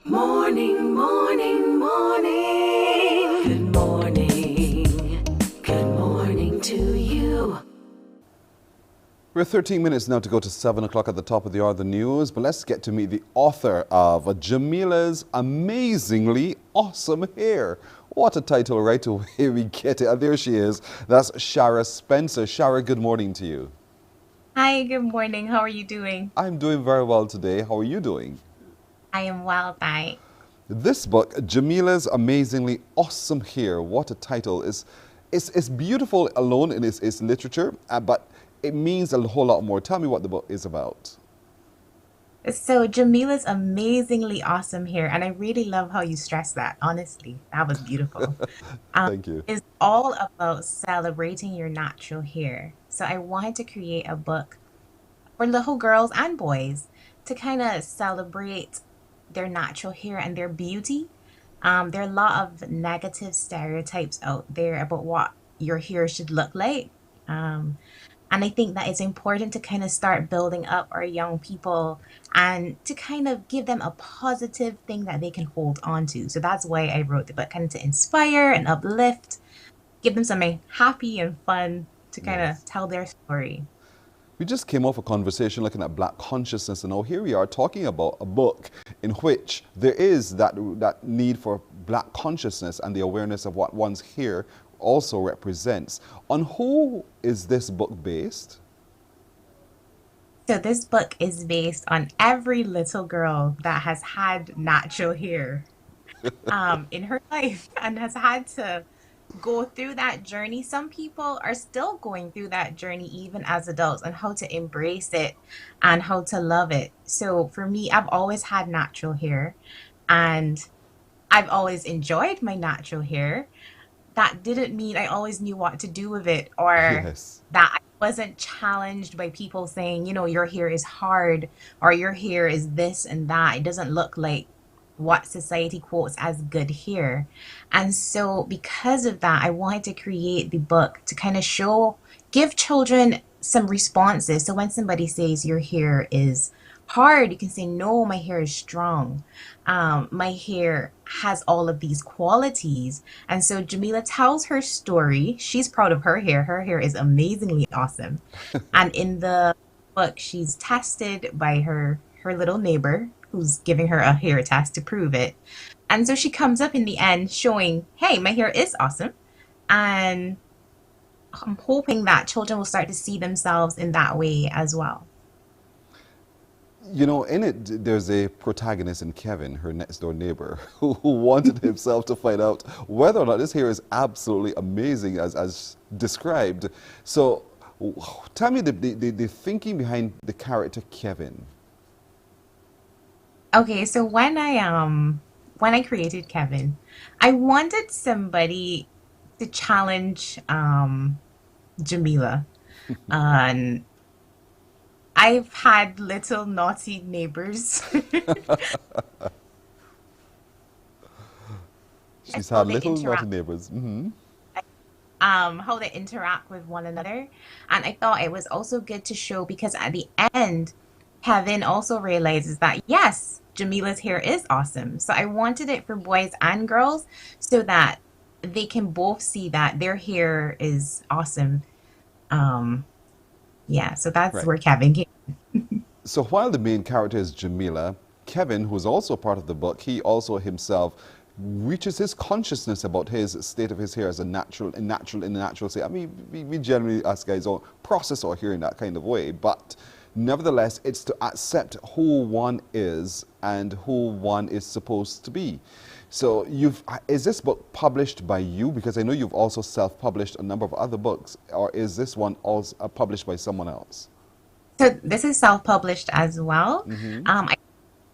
Morning, morning, morning. Good morning. Good morning to you. We're 13 minutes now to go to 7 o'clock at the top of the hour, the news. But let's get to meet the author of Jamila's Amazingly Awesome Hair. What a title, right away we get it. And there she is. That's Shara Spencer. Shara, good morning to you. Hi, good morning. How are you doing? I'm doing very well today. How are you doing? I am well, thanks. This book, Jamila's Amazingly Awesome Hair, what a title. It's beautiful alone in its literature, but it means a whole lot more. Tell me what the book is about. So, Jamila's amazingly awesome hair, and I really love how you stress that, honestly. That was beautiful. Thank you. It's all about celebrating your natural hair. So, I wanted to create a book for little girls and boys to kind of celebrate their natural hair and their beauty. There are a lot of negative stereotypes out there about what your hair should look like. And I think that it's important to kind of start building up our young people and to kind of give them a positive thing that they can hold on to. So that's why I wrote the book, kind of to inspire and uplift, give them something happy and fun to kind of tell their story. We just came off a conversation looking at Black consciousness, and now here we are talking about a book in which there is that need for Black consciousness and the awareness of what one's hair also represents. On who is this book based? So this book is based on every little girl that has had natural hair in her life and has had to go through that journey. Some people are still going through that journey even as adults, and how to embrace it and how to love it. So for me, I've always had natural hair and I've always enjoyed my natural hair. That didn't mean I always knew what to do with it, or that I wasn't challenged by people saying, you know, your hair is hard or your hair is this and that. It doesn't look like what society quotes as good hair. And so because of that, I wanted to create the book to kind of give children some responses. So when somebody says your hair is hard, you can say, no, my hair is strong. My hair has all of these qualities. And so Jamila tells her story. She's proud of her hair. Her hair is amazingly awesome. And in the book, she's tested by her little neighbor who's giving her a hair test to prove it. And so she comes up in the end showing, hey, my hair is awesome. And I'm hoping that children will start to see themselves in that way as well. You know, in it, there's a protagonist in Kevin, her next door neighbor, who wanted himself to find out whether or not this hair is absolutely amazing as described. So tell me the thinking behind the character Kevin. Okay, so when I created Kevin, I wanted somebody to challenge Jamila. And I've had little naughty neighbors. She's had little naughty neighbors. Mm-hmm. How they interact with one another. And I thought it was also good to show, because at the end, Kevin also realizes that, yes, Jamila's hair is awesome. So I wanted it for boys and girls so that they can both see that their hair is awesome. Yeah, so that's where Kevin came. So while the main character is Jamila, Kevin, who's also part of the book, he also himself reaches his consciousness about his state of his hair as a natural state. I mean, we generally, us guys, don't process our hair in that kind of way, but nevertheless, it's to accept who one is and who one is supposed to be. So is this book published by you? Because I know you've also self-published a number of other books, or is this one also published by someone else? So this is self-published as well. I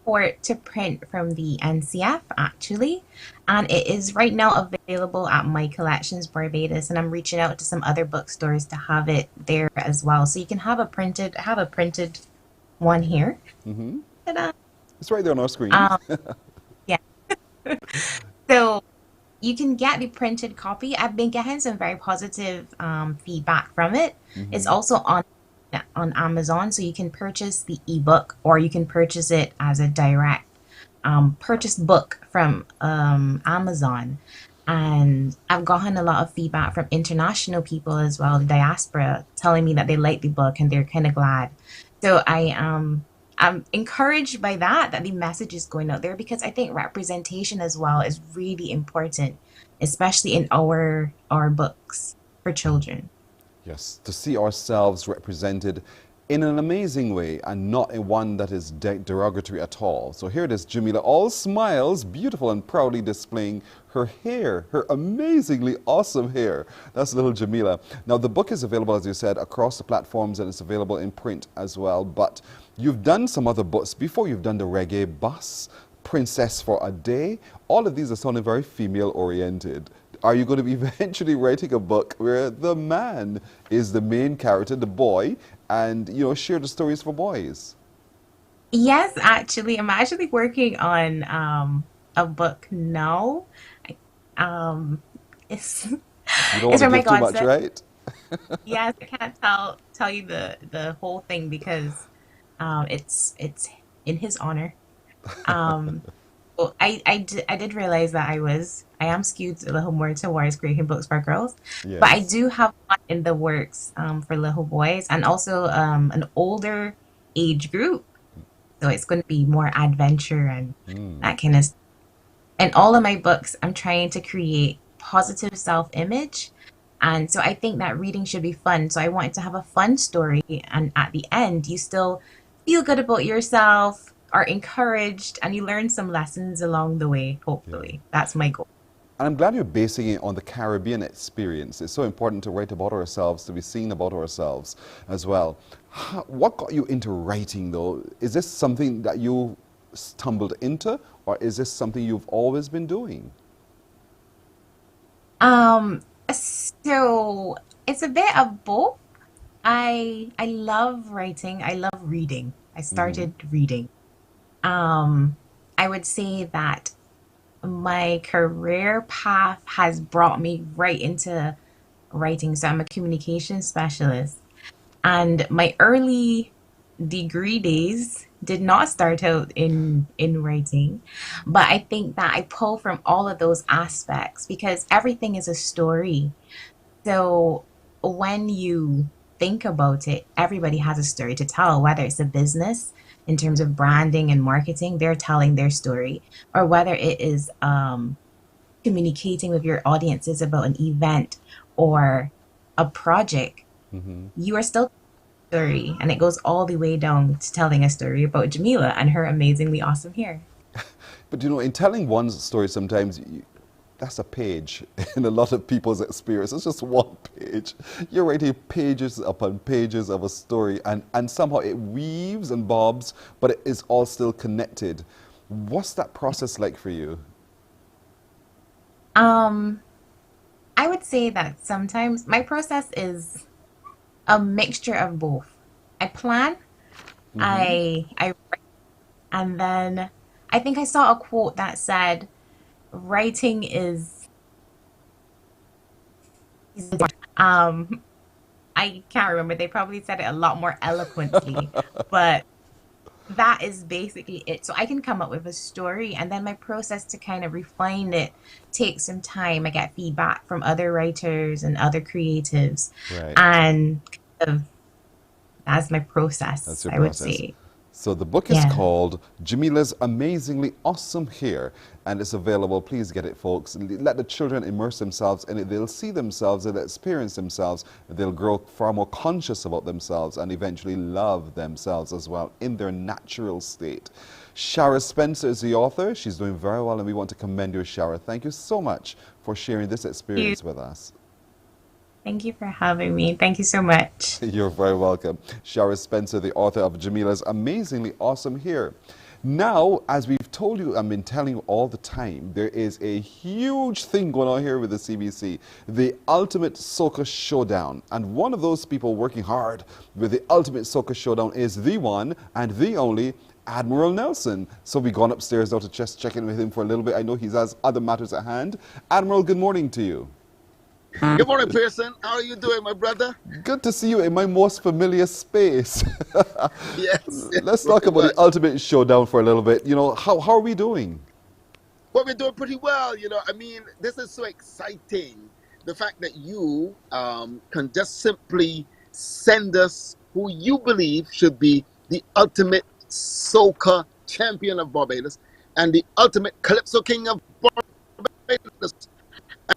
support to print from the NCF actually, and it is right now available at My Collections Barbados, and I'm reaching out to some other bookstores to have it there as well. So you can have a printed one here. It's right there on our screen. Yeah. So you can get the printed copy. I've been getting some very positive feedback from it. It's also on Amazon, so you can purchase the ebook or you can purchase it as a direct purchased book from Amazon, and I've gotten a lot of feedback from international people as well, the diaspora, telling me that they like the book and they're kind of glad. So I'm encouraged by that the message is going out there, because I think representation as well is really important, especially in our books for children. Yes, to see ourselves represented in an amazing way and not in one that is derogatory at all. So here it is, Jamila, all smiles, beautiful and proudly displaying her hair, her amazingly awesome hair. That's little Jamila. Now the book is available, as you said, across the platforms, and it's available in print as well. But you've done some other books before. You've done the Reggae Bus, Princess for a Day. All of these are sounding very female oriented. Are you going to be eventually writing a book where the man is the main character, the boy, and, you know, share the stories for boys? Yes, actually, I'm actually working on a book now. It's You don't it's want to from my give too much, godson. right? Yes, I can't tell you the whole thing because it's in his honor. Well, I did realize that I am skewed a little more towards creating books for girls, but I do have one in the works for little boys, and also an older age group. So it's going to be more adventure and that kind of stuff. In all of my books, I'm trying to create positive self-image. And so I think that reading should be fun. So I wanted to have a fun story. And at the end, you still feel good about yourself, are encouraged, and you learn some lessons along the way, hopefully. That's my goal. And I'm glad you're basing it on the Caribbean experience. It's so important to write about ourselves, to be seen about ourselves as well. What got you into writing, though? Is this something that you stumbled into, or is this something you've always been doing? So it's a bit of both. I love writing. I love reading. I started reading. I would say that my career path has brought me right into writing. So I'm a communication specialist. And my early degree days did not start out in writing, but I think that I pull from all of those aspects because everything is a story. So when you think about it, everybody has a story to tell, whether it's a business in terms of branding and marketing, they're telling their story, or whether it is communicating with your audiences about an event or a project, you are still story, and it goes all the way down to telling a story about Jamila and her amazingly awesome hair. But you know, in telling one story, sometimes that's a page in a lot of people's experience. It's just one page. You're writing pages upon pages of a story, and somehow it weaves and bobs, but it is all still connected. What's that process like for you? I would say that sometimes my process is a mixture of both. I plan, I write, and then I think I saw a quote that said, writing is I can't remember. They probably said it a lot more eloquently, but that is basically it. So I can come up with a story, and then my process to kind of refine it takes some time. I get feedback from other writers and other creatives, and that's my process. That's your I process. would say. So the book is called Jamila's Amazingly Awesome Hair, and it's available. Please get it, folks. Let the children immerse themselves in it. They'll see themselves, they'll experience themselves, they'll grow far more conscious about themselves and eventually love themselves as well in their natural state. Shara Spencer is the author. She's doing very well, and we want to commend you, Shara. Thank you so much for sharing this experience with us. Thank you for having me. Thank you so much. You're very welcome. Shara Spencer, the author of Jamila's Amazingly Awesome Hair. Now, as we've told you, I've been telling you all the time, there is a huge thing going on here with the CBC, the Ultimate Soca Showdown. And one of those people working hard with the Ultimate Soca Showdown is the one and the only Admiral Nelson. So we've gone upstairs now to just check in with him for a little bit. I know he has other matters at hand. Admiral, good morning to you. Good morning, Pearson. How are you doing, my brother? Good to see you in my most familiar space. Yes. Let's talk about the ultimate showdown for a little bit. You know, how are we doing? Well, we're doing pretty well. I mean, this is so exciting. The fact that you can just simply send us who you believe should be the ultimate soca champion of Barbados and the ultimate calypso king of Barbados.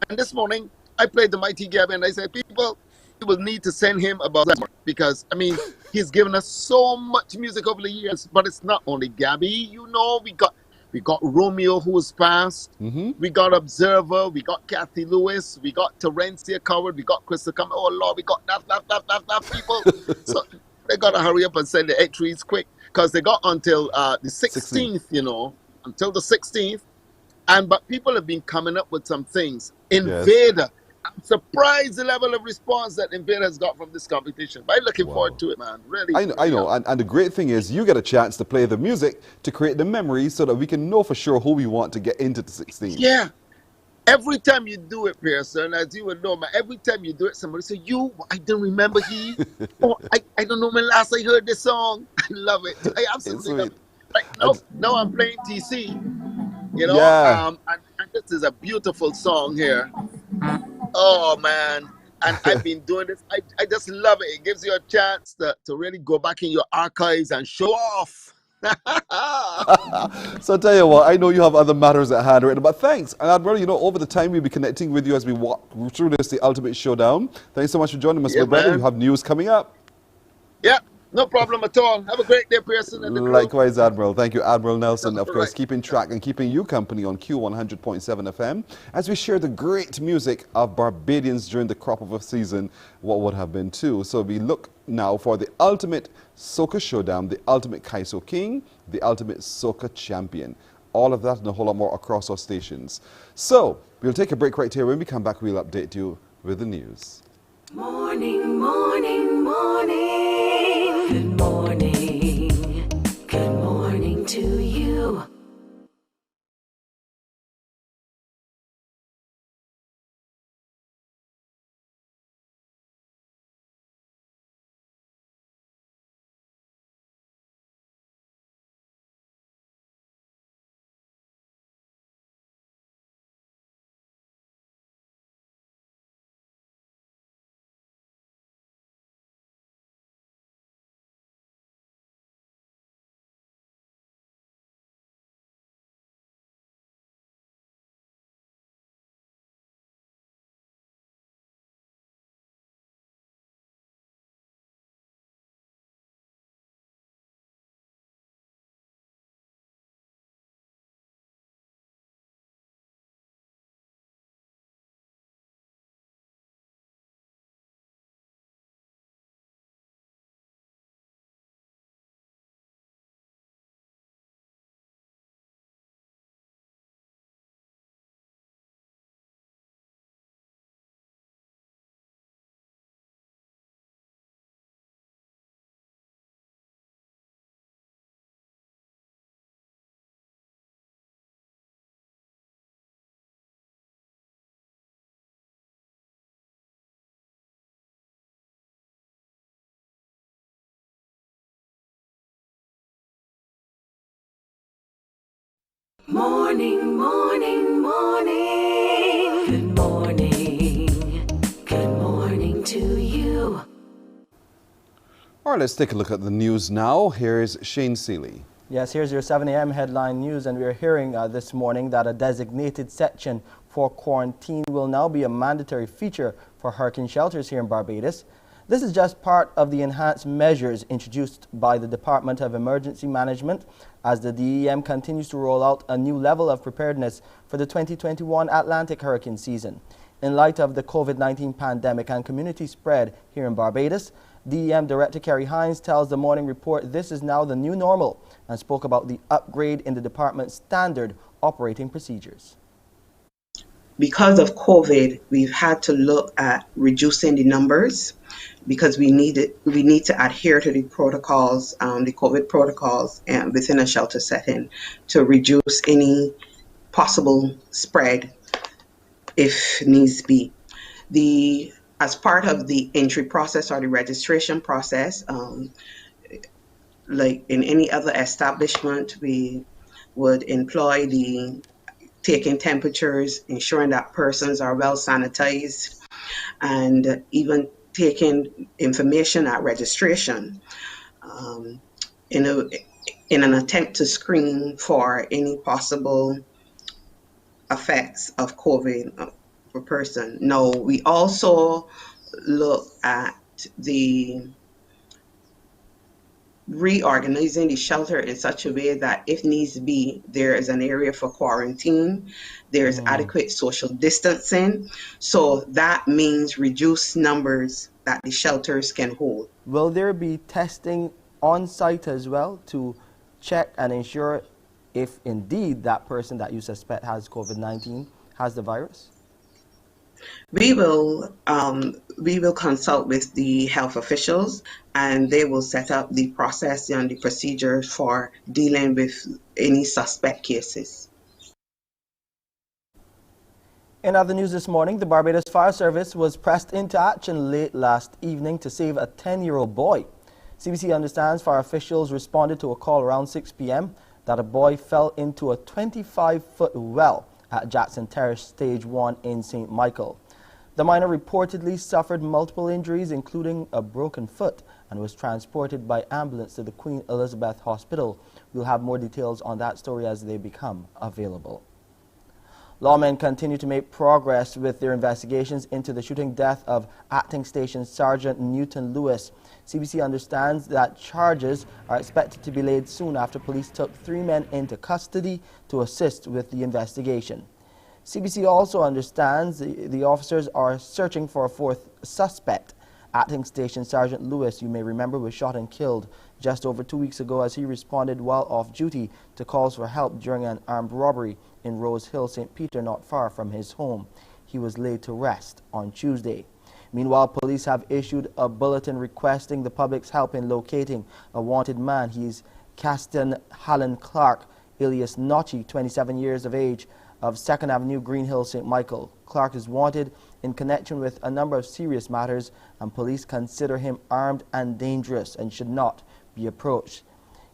And this morning, I played the Mighty Gabby, and I said, people, you will need to send him about that because, I mean, he's given us so much music over the years. But it's not only Gabby. We got Romeo, who was passed. We got Observer. We got Kathy Lewis. We got Terencia Coward. We got Crystal Come. Oh, Lord, we got that people. So they got to hurry up and send the entries quick because they got until the 16th, until the 16th. But people have been coming up with some things. Invader. I'm surprised the level of response that Invader has got from this competition. But I'm looking forward to it, man. Really. I know. And the great thing is you get a chance to play the music to create the memories so that we can know for sure who we want to get into the 16. Yeah. Every time you do it, Pearson, as you would know, man, every time you do it, somebody say, I don't remember he. I don't know when last I heard this song. I love it. I absolutely love it. Like, now I'm playing TC. And this is a beautiful song here. Oh, man. And I've been doing this. I just love it. It gives you a chance to really go back in your archives and show off. So I tell you what, I know you have other matters at hand, right? But thanks. And Admiral, over the time we'll be connecting with you as we walk through the ultimate showdown. Thanks so much for joining us, my brother. Man. You have news coming up. Yeah. No problem at all. Have a great day, Pearson. And the crew. Likewise, Admiral. Thank you, Admiral Nelson, of course, keeping track and keeping you company on Q100.7 FM as we share the great music of Barbadians during the crop of a season, what would have been too. So we look now for the ultimate soca showdown, the ultimate kaiso king, the ultimate soca champion. All of that and a whole lot more across our stations. So we'll take a break right here. When we come back, we'll update you with the news. Morning, morning, morning. Good morning. Good morning to you. Morning, morning, morning. Good morning. Good morning to you. All right, let's take a look at the news now. Here's Shane Seeley. Yes, here's your 7 a.m. headline news, and we're hearing this morning that a designated section for quarantine will now be a mandatory feature for hurricane shelters here in Barbados. This is just part of the enhanced measures introduced by the Department of Emergency Management as the DEM continues to roll out a new level of preparedness for the 2021 Atlantic hurricane season. In light of the COVID-19 pandemic and community spread here in Barbados, DEM Director Shanah Hines tells the Morning Report this is now the new normal and spoke about the upgrade in the department's standard operating procedures. Because of COVID, we've had to look at reducing the numbers because we need to adhere to the protocols, the COVID protocols within a shelter setting to reduce any possible spread if needs be. as part of the entry process or the registration process, like in any other establishment, we would employ the taking temperatures, ensuring that persons are well sanitized, and even taking information at registration in an attempt to screen for any possible effects of COVID per person. Now, we also look at the reorganizing the shelter in such a way that if needs be, there is an area for quarantine, there's adequate social distancing. So that means reduced numbers that the shelters can hold. Will there be testing on site as well to check and ensure if indeed that person that you suspect has COVID-19 has the virus? We will consult with the health officials, and they will set up the process and the procedures for dealing with any suspect cases. In other news this morning, the Barbados Fire Service was pressed into action late last evening to save a 10-year-old boy. CBC understands fire officials responded to a call around 6 p.m. that a boy fell into a 25-foot well at Jackson Terrace Stage 1 in St. Michael. The minor reportedly suffered multiple injuries, including a broken foot, and was transported by ambulance to the Queen Elizabeth Hospital. We'll have more details on that story as they become available. Lawmen continue to make progress with their investigations into the shooting death of Acting Station Sergeant Newton Lewis. CBC understands that charges are expected to be laid soon after police took 3 men into custody to assist with the investigation. CBC also understands the officers are searching for a 4th suspect. Acting Station Sergeant Lewis, you may remember, was shot and killed just over 2 weeks ago as he responded while off duty to calls for help during an armed robbery in Rose Hill, St. Peter, not far from his home. He was laid to rest on Tuesday. Meanwhile, police have issued a bulletin requesting the public's help in locating a wanted man. He's Caston Hallen Clark, alias Notchy, 27 years of age, of 2nd Avenue, Green Hill, St. Michael. Clark is wanted in connection with a number of serious matters, and police consider him armed and dangerous and should not be approached.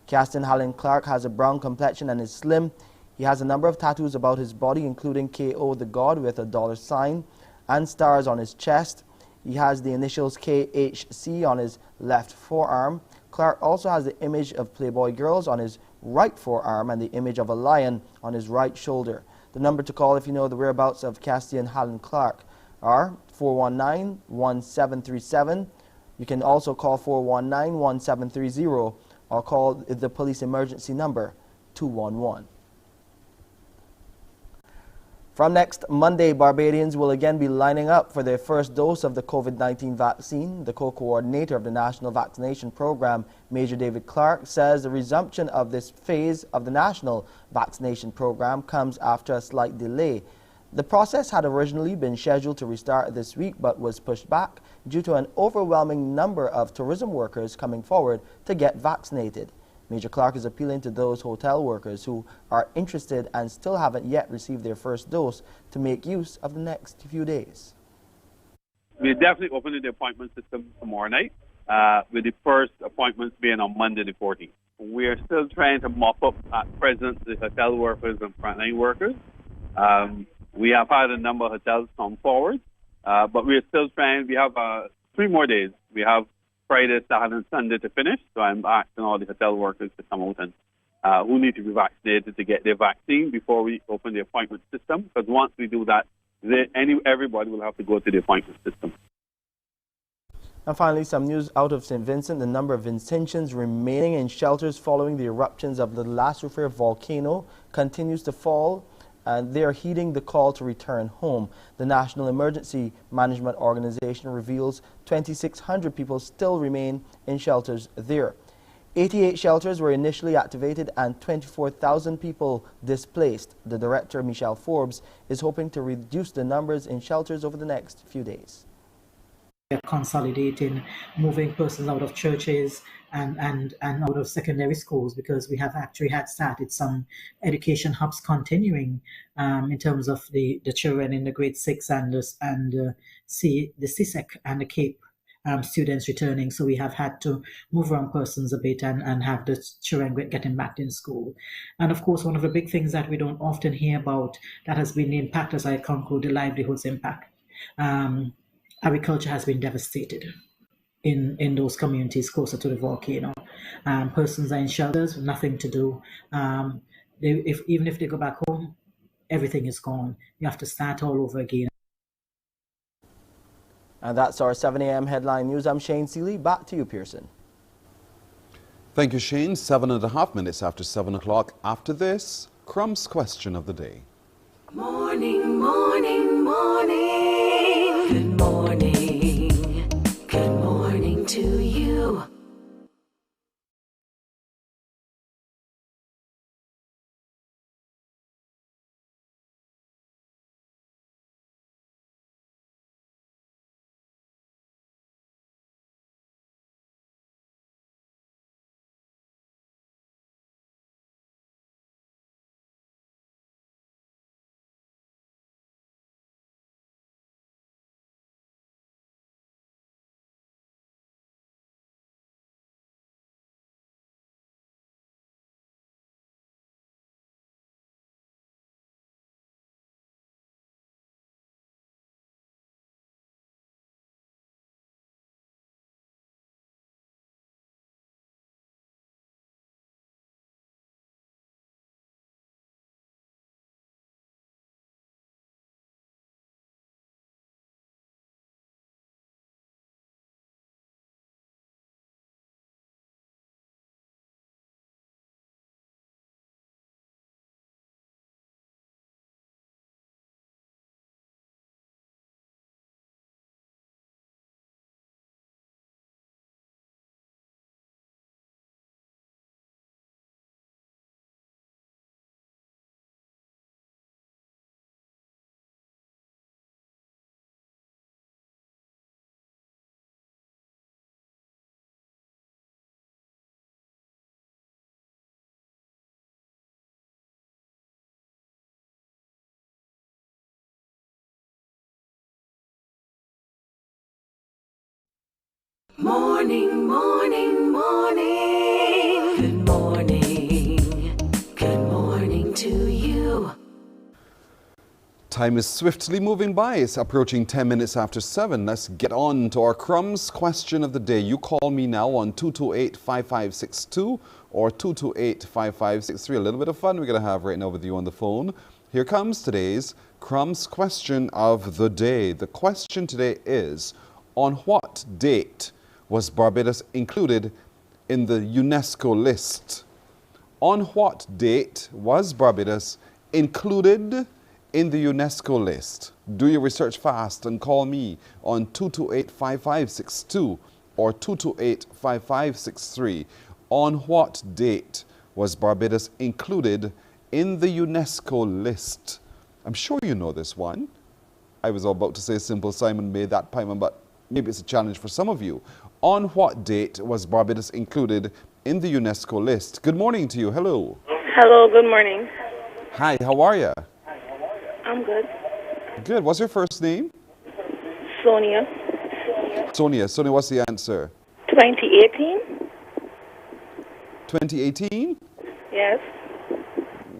Caston Hallen Clark has a brown complexion and is slim. He has a number of tattoos about his body, including KO the God with a $sign and stars on his chest. He has the initials KHC on his left forearm. Clark also has the image of Playboy girls on his right forearm and the image of a lion on his right shoulder. The number to call if you know the whereabouts of Caston Hallen Clark are 419-1737. You can also call 419-1730 or call the police emergency number 211. From next Monday, Barbadians will again be lining up for their first dose of the COVID-19 vaccine. The co-coordinator of the National Vaccination Program, Major David Clark, says the resumption of this phase of the National Vaccination Program comes after a slight delay. The process had originally been scheduled to restart this week but was pushed back due to an overwhelming number of tourism workers coming forward to get vaccinated. Major Clark is appealing to those hotel workers who are interested and still haven't yet received their first dose to make use of the next few days. We're definitely opening the appointment system tomorrow night, with the first appointments being on Monday the 14th. We're still trying to mop up at present the hotel workers and frontline workers. We have had a number of hotels come forward, but we're still trying. We have 3 more days. We have Friday, Saturday, and Sunday to finish. So I'm asking all the hotel workers to come out and who need to be vaccinated to get their vaccine before we open the appointment system. Because once we do that, everybody will have to go to the appointment system. And finally, some news out of St. Vincent. The number of Vincentians remaining in shelters following the eruptions of the Las Rufer volcano continues to fall, and they are heeding the call to return home. The National Emergency Management Organization reveals 2,600 people still remain in shelters there. 88 shelters were initially activated and 24,000 people displaced. The director, Michelle Forbes, is hoping to reduce the numbers in shelters over the next few days. are consolidating, moving persons out of churches and out of secondary schools, because we have actually had started some education hubs continuing in terms of the children in the grade 6 and the CSEC and the Cape students returning. So we have had to move around persons a bit and have the children getting back in school. And of course, one of the big things that we don't often hear about that has been the impact, as I conclude, the livelihoods impact. Agriculture has been devastated in those communities closer to the volcano. Persons are in shelters with nothing to do. Even if they go back home, everything is gone. You have to start all over again. And that's our 7 a.m. headline news. I'm Shane Seeley. Back to you, Pearson. Thank you, Shane. 7.5 minutes after 7 o'clock. After this, Crumbs question of the day. Morning, morning, morning. Good morning. Good morning to you. Morning, morning, morning. Good morning. Good morning to you. Time is swiftly moving by. It's approaching 10 minutes after 7. Let's get on to our Crumbs question of the day. You call me now on 228-5562 or 228-5563. A little bit of fun we're going to have right now with you on the phone. Here comes today's Crumbs question of the day. The question today is, on what date was Barbados included in the UNESCO list? On what date was Barbados included in the UNESCO list? Do your research fast and call me on 228-5562 or 228-5563. On what date was Barbados included in the UNESCO list? I'm sure you know this one. I was about to say Simple Simon made that poem, but maybe it's a challenge for some of you. On what date was Barbados included in the UNESCO list? Good morning to you. Hello. Hello, good morning. Hi, how are you? I'm good. Good. What's your first name? Sonia. Sonia. Sonia, what's the answer? 2018? 2018? Yes.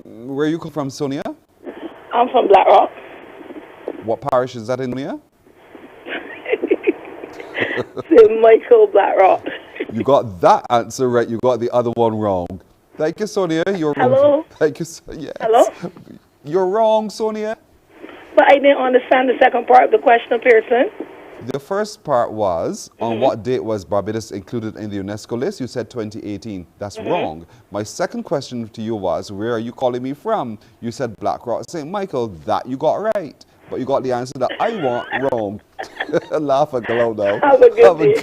Where you come from, Sonia? I'm from Black Rock. What parish is that in, Sonia? St. Michael, Black Rock. You got that answer right. You got the other one wrong. Thank you, Sonia. You're Hello? wrong. Thank you. Yes. Hello? You're wrong, Sonia. But I didn't understand the second part of the question, Pearson. The first part was, on what date was Barbados included in the UNESCO list? You said 2018. That's wrong. My second question to you was, where are you calling me from? You said Black Rock, St. Michael. That you got right. But you got the answer that I want wrong. Laugh and go out now. Have a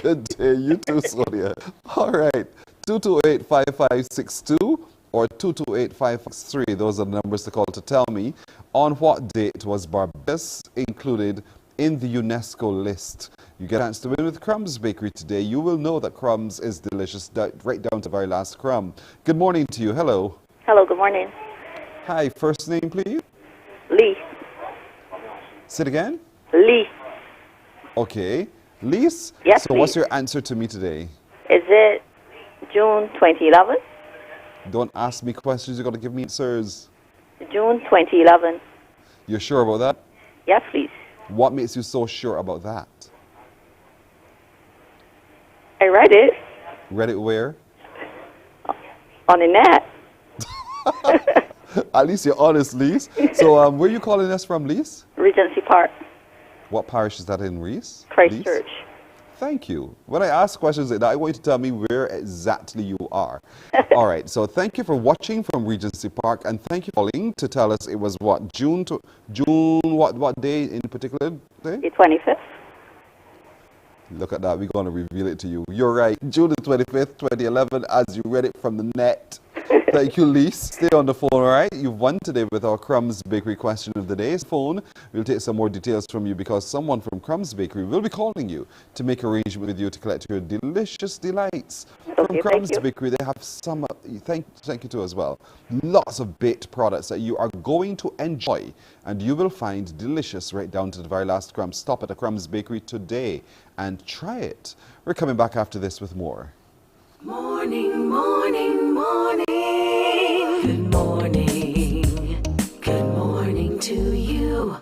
good day. You too, Sonia. All right. 228-5562 or 228-5563. Those are the numbers to call to tell me on what date was Barbados included in the UNESCO list. You get a chance to win with Crumbs Bakery today. You will know that Crumbs is delicious, right down to the very last crumb. Good morning to you. Hello. Hello, good morning. Hi, first name, please? Lee. Say it again? Lee. Okay. Lise? Yes, So what's please. your answer to me today? Is it June 2011? Don't ask me questions. You got to give me answers. June 2011. You're sure about that? Yes, please. What makes you so sure about that? I read it Read it where? on the net. At least you're honest, Lise. So where are you calling us from, Lise? Regency Park, What parish is that in, Lise? Christchurch. Thank you. When I ask questions like that, I want you to tell me where exactly you are. All right, so thank you for watching from Regency Park, and thank you for calling to tell us it was what, June, what day in particular? Day? The 25th. Look at that, we're going to reveal it to you. You're right, June the 25th, 2011, as you read it from the net. Thank you, Lise. Stay on the phone, all right? You've won today with our Crumbs Bakery question of the day. Phone, we'll take some more details from you because someone from Crumbs Bakery will be calling you to make arrangement with you to collect your delicious delights. From Crumbs Bakery, they have some, thank you too as well, lots of baked products that you are going to enjoy and you will find delicious right down to the very last crumb. Stop at the Crumbs Bakery today and try it. We're coming back after this with more. Morning, morning, morning. Good morning. Good morning to you.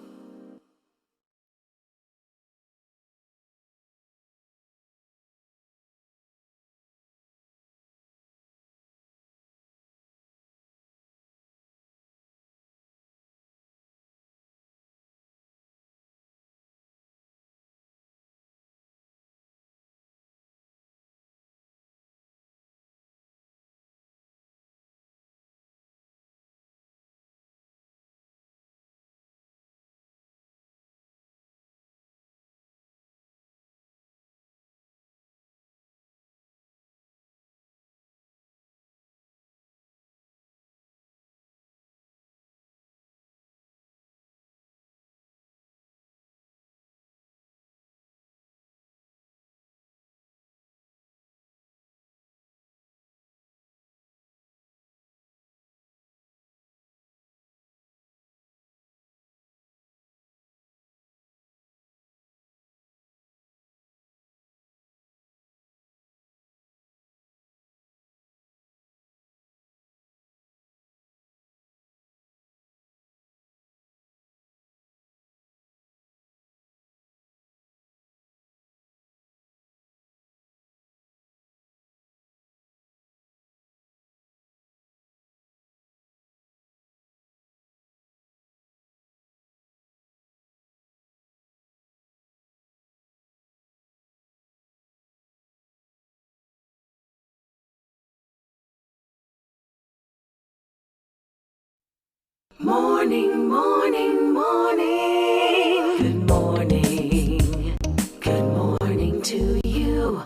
Morning, morning, morning. Good morning. Good morning to you.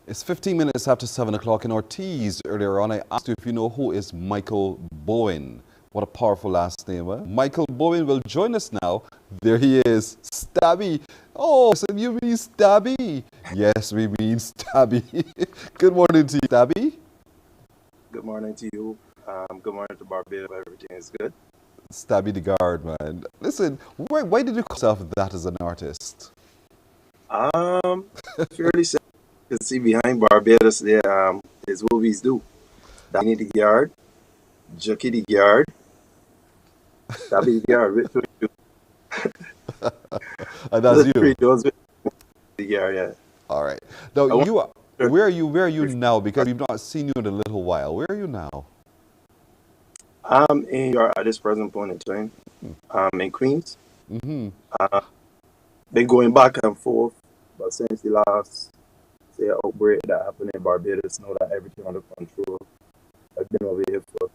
It's 15 minutes after 7 o'clock in Ortiz. Earlier on, I asked you if you know who is Michael Bowen. What a powerful last name, huh? Michael Bowen will join us now. There he is, Stabby. Oh, so you mean Stabby? Yes, we mean Stabby. Good morning to you, Stabby. Good morning to you. Good morning to Barbados. Everything is good. Stabby the guard, man. Listen, why did you call yourself that as an artist? Fairly simple. You can see behind Barbados there is what we do. Danny the guard, Jockey the guard, Stabby the guard. With two. And that's you. Those with the guard, yeah. All right. Now where are you now? Because we've not seen you in a little while. Where are you now? I'm in your at this present point in time. I'm in Queens. Mm-hmm. Been going back and forth, but since the last outbreak that happened in Barbados, now that everything under control, I've been over here for.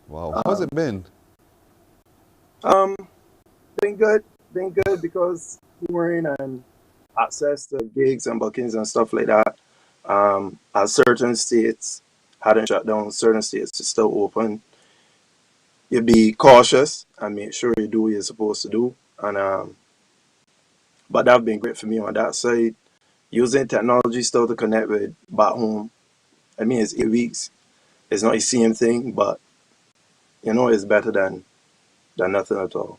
Wow, how's it been? Been good because touring and access to gigs and bookings and stuff like that. As certain states hadn't shut down, certain states are still open. you be cautious and make sure you do what you're supposed to do. And but that's been great for me on that side. Using technology still to connect with back home. I mean, it's 8 weeks. It's not the same thing, but you know, it's better than nothing at all.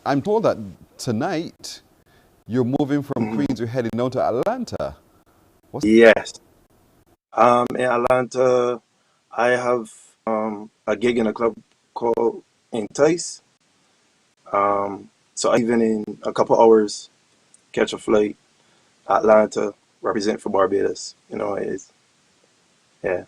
I'm told that tonight you're moving from Mhm. Queens, you're heading down to Atlanta. Yes. In Atlanta, I have a gig in a club called Entice. So I even in a couple hours catch a flight, Atlanta, represent for Barbados. You know, it's yeah.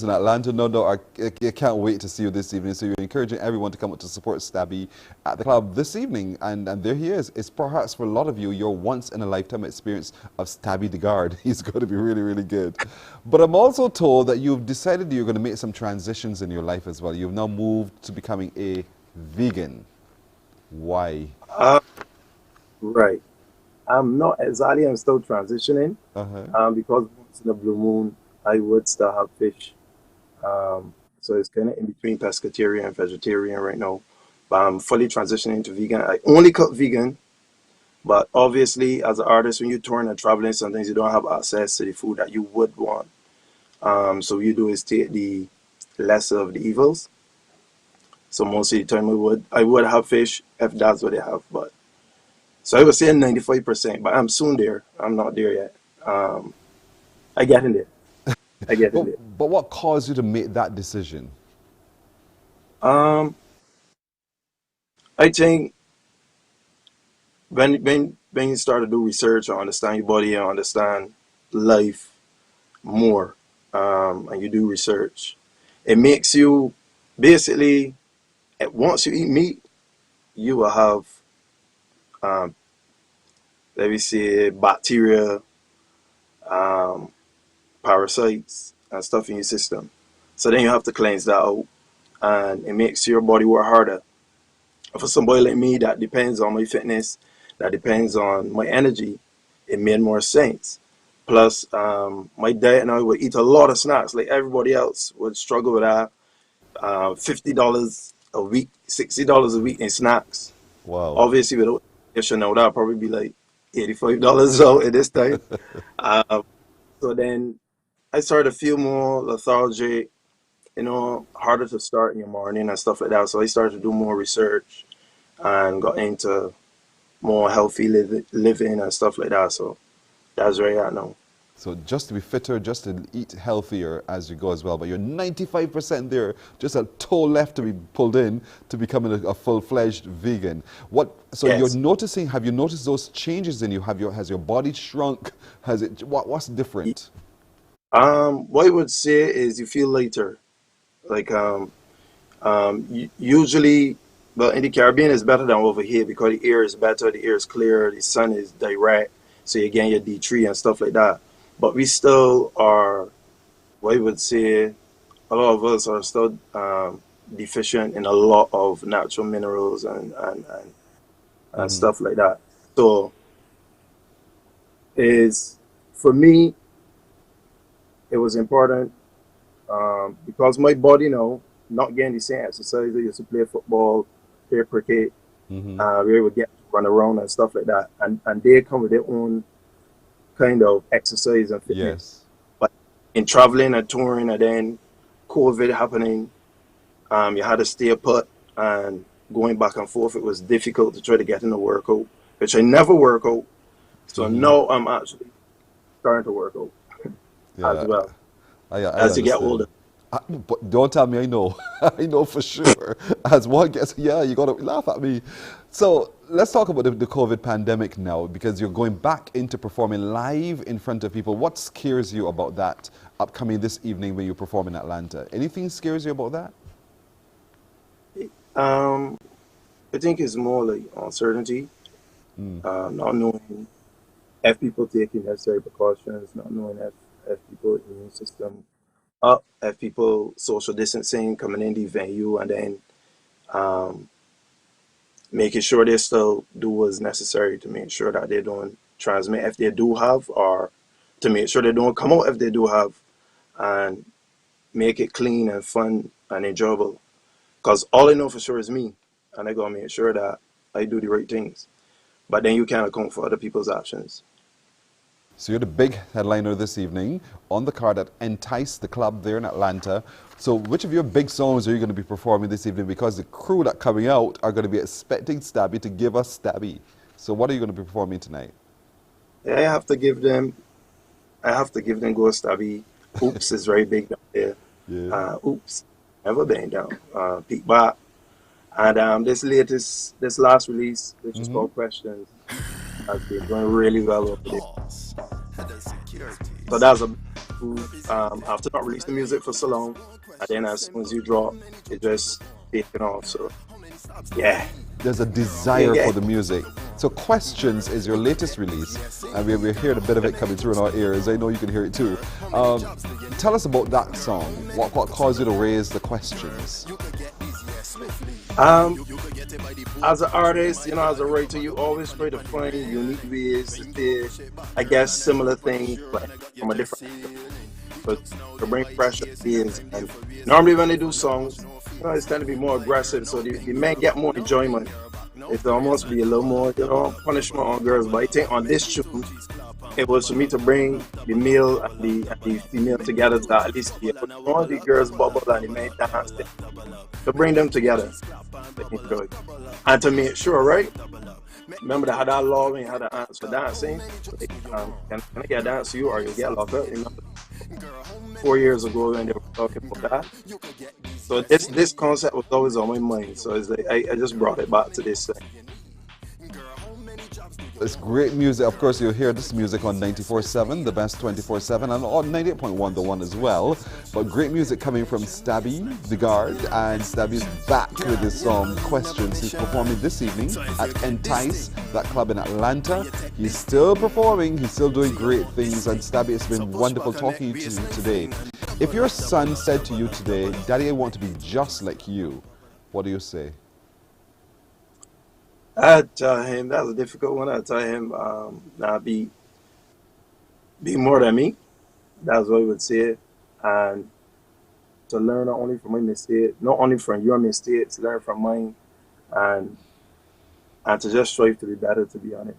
In Atlanta, no doubt. I can't wait to see you this evening. So you're encouraging everyone to come out to support Stabby at the club this evening. And there he is. It's perhaps for a lot of you, your once-in-a-lifetime experience of Stabby the guard. He's going to be really, really good. But I'm also told that you've decided you're going to make some transitions in your life as well. You've now moved to becoming a vegan. Why? Right. I'm not exactly. I'm still transitioning. Because once in a blue moon, I would still have fish. So it's kind of in between pescatarian and vegetarian right now. But I'm fully transitioning to vegan. I only cook vegan, but obviously, as an artist, when you're touring and traveling, sometimes you don't have access to the food that you would want. So what you do is take the lesser of the evils. So most of the time, I would have fish if that's what they have. But so I was saying 95%, but I'm soon there. I'm not there yet. I get in there. I get in there. But what caused you to make that decision? I think when you start to do research and understand your body and understand life more, and you do research, it makes you basically once you eat meat, you will have let me say bacteria, um, parasites, and stuff in your system. So then you have to cleanse that out, and it makes your body work harder. For somebody like me that depends on my fitness, that depends on my energy, it made more sense. Plus, my diet and I would eat a lot of snacks. Like everybody else would struggle with that. $50 a week, $60 a week in snacks. Wow. Obviously, without inflation now, that'll probably be like $85 out at this time. So then I started to feel more lethargic, harder to start in your morning and stuff like that. So I started to do more research and got into more healthy living and stuff like that. So that's where I am now. So just to be fitter, just to eat healthier as you go as well. But you're 95% there, just a toe left to be pulled in to becoming a full-fledged vegan. So Yes. have you noticed those changes in you? Has your body shrunk? What's different? What I would say is you feel lighter. Like usually, well, in the Caribbean it's better than over here because the air is better, the air is clear, the sun is direct, so you get your D3 and stuff like that. But we still are, what I would say, a lot of us are still deficient in a lot of natural minerals and stuff like that. So for me, it was important because my body now not getting the same exercise. I used to play football, play cricket, we would get to run around and stuff like that. And they come with their own kind of exercise and fitness. Yes. But in traveling and touring and then COVID happening, you had to stay put and going back and forth. It was difficult to try to get in a workout, which I never work out. So now I'm actually starting to work out as well. As you get older. But don't tell me I know. I know for sure. As one gets, you got to laugh at me. So let's talk about the COVID pandemic now, because you're going back into performing live in front of people. What scares you about that upcoming this evening when you perform in Atlanta? Anything scares you about that? I think it's more like uncertainty, not knowing if people taking necessary precautions, not knowing if people immune system up, if people social distancing coming in the venue, and then making sure they still do what's necessary to make sure that they don't transmit if they do have, or to make sure they don't come out if they do have, and make it clean and fun and enjoyable. Because all I know for sure is me, and I gotta make sure that I do the right things. But then you can't account for other people's actions. So you're the big headliner this evening on the card at Entice, the club there in Atlanta. So which of your big songs are you going to be performing this evening? Because the crew that coming out are going to be expecting Stabby to give us Stabby. So what are you going to be performing tonight? I have to give them Go Stabby. Oops is very big down there. Yeah. Oops, never been down. Peak Bop. And this last release, which is called Questions, has been going really well over there. So that's after not releasing music for so long, and then as soon as you drop, it just taking off. So yeah, there's a desire for the music. So Questions is your latest release, and we're hearing a bit of it coming through in our ears. I know you can hear it too. Tell us about that song. What caused you to raise the questions? As an artist, as a writer, you always try to find unique ways to say, I guess, similar things, but from a different angle. But to bring fresh ideas. And normally when they do songs, it's tend to be more aggressive, so the men get more enjoyment. It almost be a little more, punishment on girls. But I think on this tune, it was for me to bring the male and the female together to at least all the girls bubble and the men dance, to bring them together. And to make sure, right? Remember that how that law when you had to answer dancing? Can I get a dance to you or you'll get locked up? Remember 4 years ago when they were talking about that? So this concept was always on my mind. So it's like I just brought it back to this thing. It's great music. Of course, you'll hear this music on 94.7, the best 24/7, and on 98.1, the one as well. But great music coming from Stabby, the guard, and Stabby's back with his song Questions. He's performing this evening at Entice, that club in Atlanta. He's still performing, he's still doing great things, and Stabby, it's been wonderful talking to you today. If your son said to you today, Daddy, I want to be just like you, what do you say? I tell him, that's a difficult one. I tell him, be more than me. That's what I would say. And to learn not only from my mistakes, not only from your mistakes, learn from mine, and to just strive to be better, to be honest.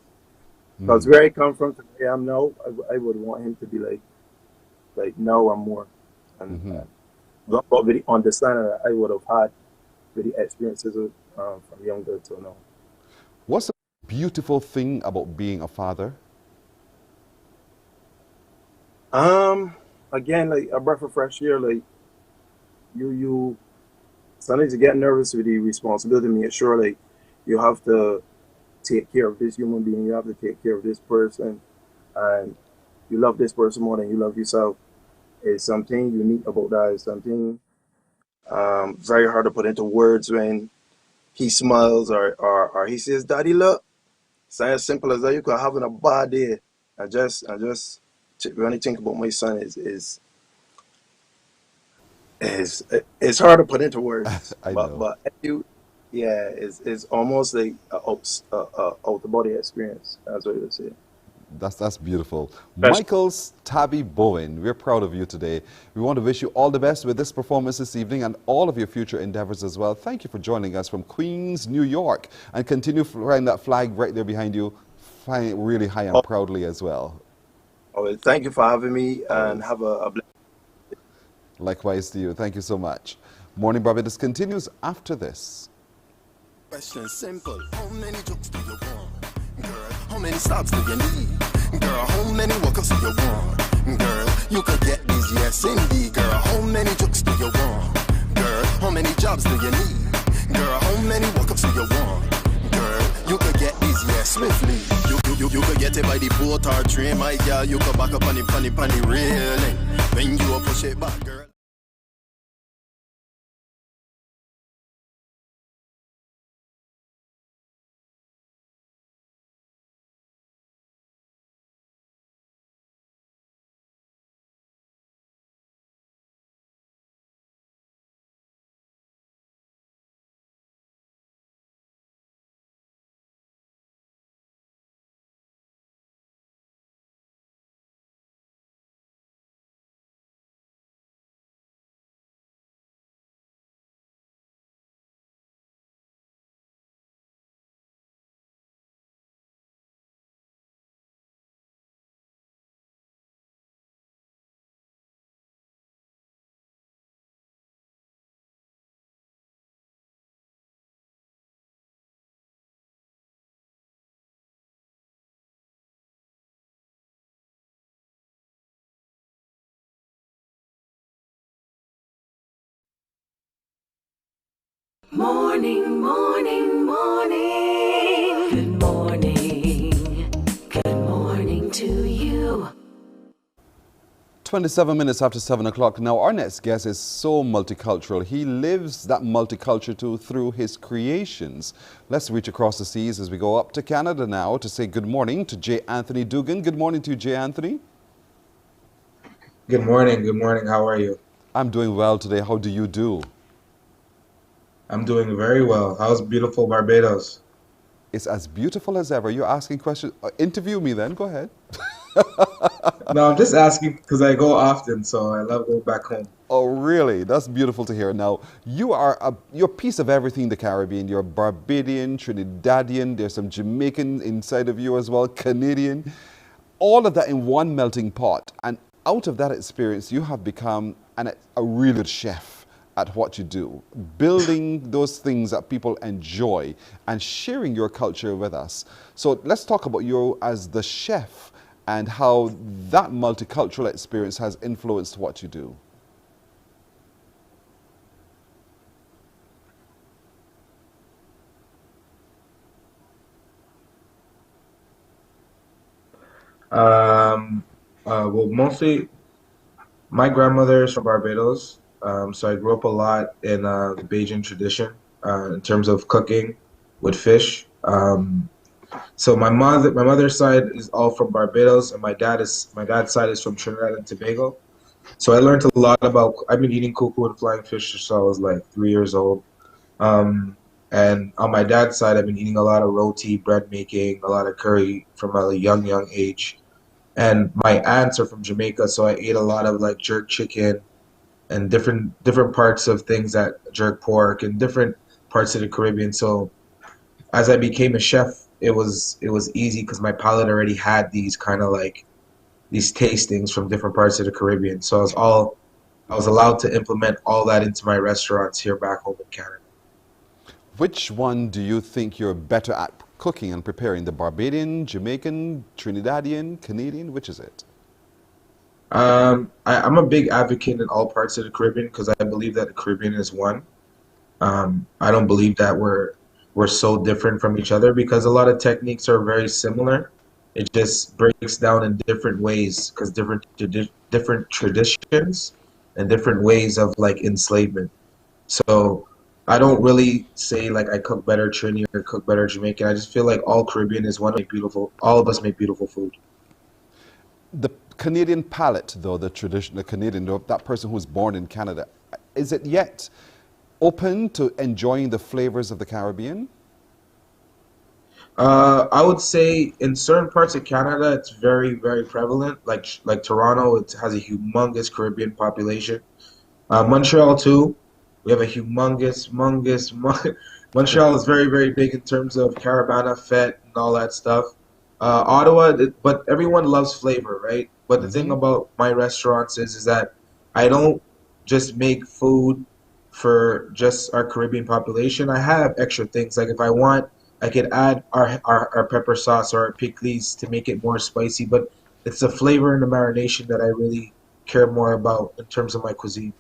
Because where I come from to where I am now, I would want him to be like now and more. And but with the understanding that I would have had with the experiences from younger to now. What's the beautiful thing about being a father? Again, like a breath of fresh air. Like you sometimes you get nervous with the responsibility. Make sure like you have to take care of this human being. You have to take care of this person, and you love this person more than you love yourself. It's something unique about that. It's something very hard to put into words when he smiles or he says, "Daddy, look." It's as simple as that. You could having a bad day. I just when I think about my son it's hard to put into words. But it's almost like a out the body experience. That's what I would say. That's beautiful. Michael Stabby Bowen, we're proud of you today. We want to wish you all the best with this performance this evening and all of your future endeavors as well. Thank you for joining us from Queens, New York, and continue flying that flag right there behind you, flying it really high and proudly as well. Thank you for having me, and have a blessed day. Likewise to you. Thank you so much. Morning Barbados continues after this. Question simple. How many jokes do you want? Girl, how many stops do you need? Girl, how many walk-ups do you want? Girl, you could get these, yes indeed. Girl, how many jokes do you want? Girl, how many jobs do you need? Girl, how many walk-ups do you want? Girl, you could get these, yes swiftly. You could get it by the boat or train, my girl. You could back up on the railing. When you push it back, girl. Morning, morning, morning. Good morning. Good morning to you. 27 minutes after 7 o'clock. Now, our next guest is so multicultural. He lives that multiculture too through his creations. Let's reach across the seas as we go up to Canada now to say good morning to J. Anthony Dugan. Good morning to you, J. Anthony. Good morning. Good morning. How are you? I'm doing well today. How do you do? I'm doing very well. How's beautiful Barbados? It's as beautiful as ever. You're asking questions. Interview me then. Go ahead. No, I'm just asking because I go often, so I love going back home. Oh, really? That's beautiful to hear. Now, you're a piece of everything the Caribbean. You're Barbadian, Trinidadian. There's some Jamaican inside of you as well, Canadian. All of that in one melting pot. And out of that experience, you have become a real good chef at what you do, building those things that people enjoy and sharing your culture with us. So let's talk about you as the chef and how that multicultural experience has influenced what you do. Well, mostly my grandmother is from Barbados, so I grew up a lot in the Bajan tradition in terms of cooking with fish. So my mother's side is all from Barbados, and my dad's side is from Trinidad and Tobago. So I learned a lot about. I've been eating cuckoo and flying fish since I was like 3 years old. And on my dad's side, I've been eating a lot of roti, bread making, a lot of curry from a young age. And my aunts are from Jamaica, so I ate a lot of like jerk chicken and different parts of things that jerk pork and different parts of the Caribbean. So as I became a chef, it was easy because my palate already had these kind of like these tastings from different parts of the Caribbean. So I was allowed to implement all that into my restaurants here back home in Canada. Which one do you think you're better at cooking and preparing? The Barbadian, Jamaican, Trinidadian, Canadian? Which is it? I'm a big advocate in all parts of the Caribbean because I believe that the Caribbean is one. I don't believe that we're so different from each other because a lot of techniques are very similar. It just breaks down in different ways because different traditions and different ways of like enslavement. So I don't really say like I cook better Trini or cook better Jamaican. I just feel like all Caribbean is one, make beautiful. All of us make beautiful food. The Canadian palate, though, the traditional Canadian, that person who's born in Canada, is it yet open to enjoying the flavors of the Caribbean? I would say in certain parts of Canada, it's very, very prevalent. Like Toronto, it has a humongous Caribbean population. Montreal too. We have a humongous. Montreal is very, very big in terms of Carabana, Fete, and all that stuff. Ottawa, but everyone loves flavor, right? But the thing about my restaurants is that I don't just make food for just our Caribbean population. I have extra things. Like if I want, I could add our pepper sauce or our pickles to make it more spicy. But it's the flavor and the marination that I really care more about in terms of my cuisine.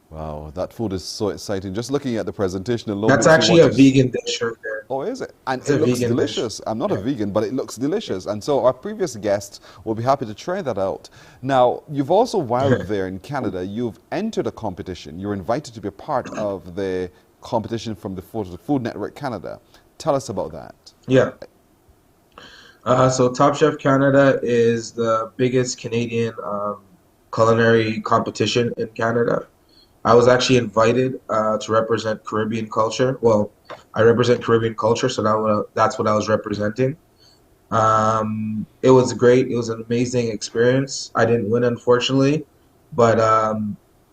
Wow, that food is so exciting. Just looking at the presentation alone. That's actually a vegan dish right there. Oh, is it? And It's it a looks vegan delicious. dish. I'm not a vegan, but it looks delicious. And so our previous guests will be happy to try that out. Now, you've also, while there in Canada, you've entered a competition. You're invited to be a part of the competition from the Food Network Canada. Tell us about that. Yeah. So Top Chef Canada is the biggest Canadian culinary competition in Canada. I was actually invited to represent Caribbean culture. Well, I represent Caribbean culture, so that's what I was representing. It was great. It was an amazing experience. I didn't win, unfortunately, but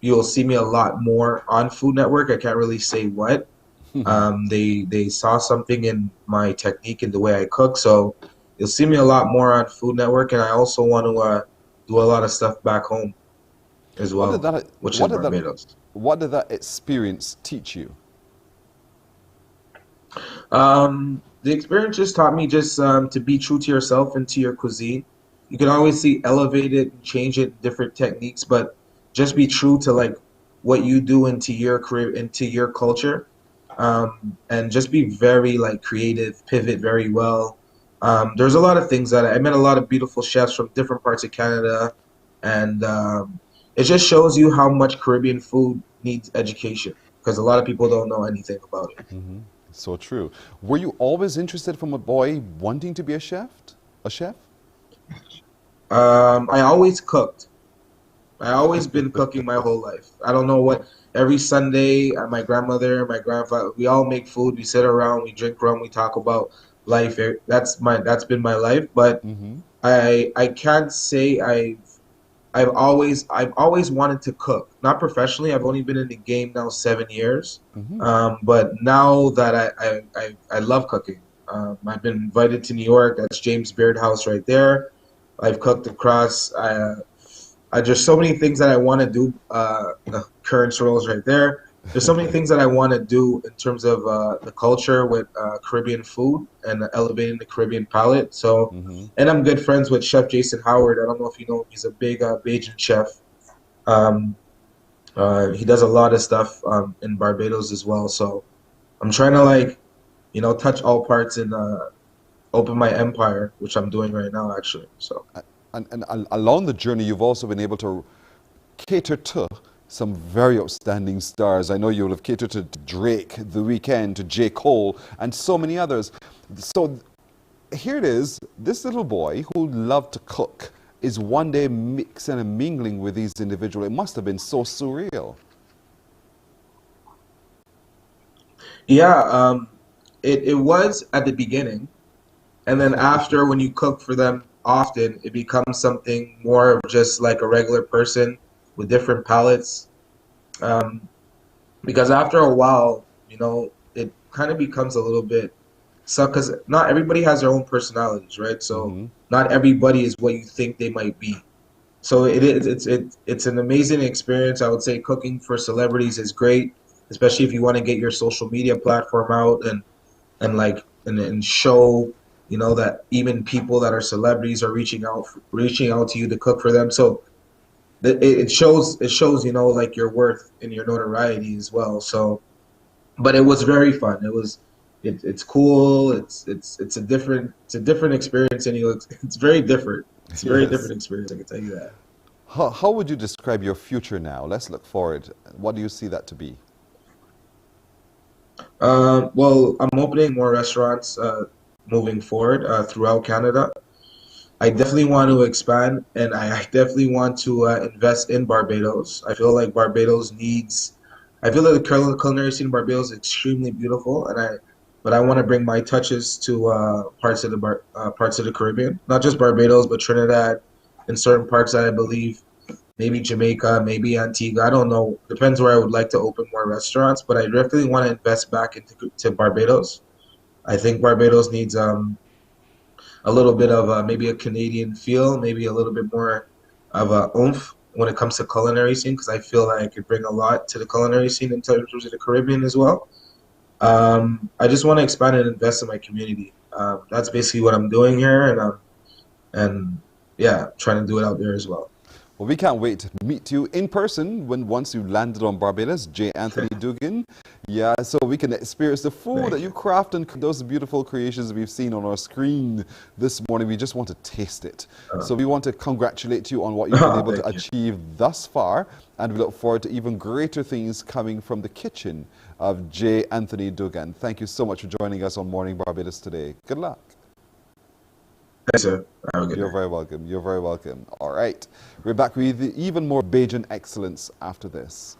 you'll see me a lot more on Food Network. I can't really say what. They saw something in my technique and the way I cook, so you'll see me a lot more on Food Network. And I also want to do a lot of stuff back home as well, which is Barbados. What did that experience teach you? The experience just taught me just to be true to yourself and to your cuisine. You can always elevate it and change it, different techniques, but just be true to like what you do into your career, into your culture. and just be very like creative, pivot very well. There's a lot of things that I met a lot of beautiful chefs from different parts of Canada, and it just shows you how much Caribbean food needs education because a lot of people don't know anything about it. Mm-hmm. So true. Were you always interested from a boy wanting to be a chef? A chef? I always cooked. I always been cooking my whole life. I don't know what. Every Sunday, my grandmother, my grandfather, we all make food. We sit around, we drink rum, we talk about life. That's been my life. But I can't say I've always wanted to cook. Not professionally. I've only been in the game now 7 years. But now that I love cooking. I've been invited to New York. That's James Beard House right there. I've cooked across. I just so many things that I want to do. The currents rolls right there. There's so many things that I want to do in terms of the culture with Caribbean food and elevating the Caribbean palate. So, and I'm good friends with Chef Jason Howard. I don't know if you know him. He's a big Bajan chef. He does a lot of stuff in Barbados as well. So I'm trying to touch all parts and open my empire, which I'm doing right now actually. So. And along the journey, you've also been able to cater to some very outstanding stars. I know you'll have catered to Drake, The Weeknd, to J. Cole, and so many others. So here it is, this little boy who loved to cook is one day mixing and mingling with these individuals. It must have been so surreal. Yeah, it was at the beginning. And then after, when you cook for them often, it becomes something more of just like a regular person with different palates. Because after a while, it kind of becomes a little bit because not everybody has their own personalities, right? So not everybody is what you think they might be. So it's an amazing experience. I would say cooking for celebrities is great, especially if you want to get your social media platform out and show that even people that are celebrities are reaching out to you to cook for them. So it shows like your worth and your notoriety as well. So, but it was very fun. It's cool. It's a different experience, and it's very different. It's a very different experience. I can tell you that. How would you describe your future now? Let's look forward. What do you see that to be? Well, I'm opening more restaurants moving forward throughout Canada. I definitely want to expand, and I definitely want to invest in Barbados. I feel like I feel like the culinary scene in Barbados is extremely beautiful, but I want to bring my touches to parts of the Caribbean, not just Barbados, but Trinidad, and certain parts that I believe, maybe Jamaica, maybe Antigua. I don't know. Depends where I would like to open more restaurants, but I definitely want to invest back into Barbados. I think Barbados needs a little bit of maybe a Canadian feel, maybe a little bit more of a oomph when it comes to culinary scene, because I feel like I could bring a lot to the culinary scene in terms of the Caribbean as well. I just want to expand and invest in my community. That's basically what I'm doing here, and yeah, trying to do it out there as well. Well, we can't wait to meet you in person once you landed on Barbados, J. Anthony Dugan. Yeah, so we can experience the food that you craft and those beautiful creations we've seen on our screen this morning. We just want to taste it. So we want to congratulate you on what you've been able to achieve thus far, and we look forward to even greater things coming from the kitchen of J. Anthony Dugan. Thank you so much for joining us on Morning Barbados today. Good luck. Thanks, sir. Have a good You're night. very welcome. You're very welcome. All right. We're back with even more Bajan excellence after this.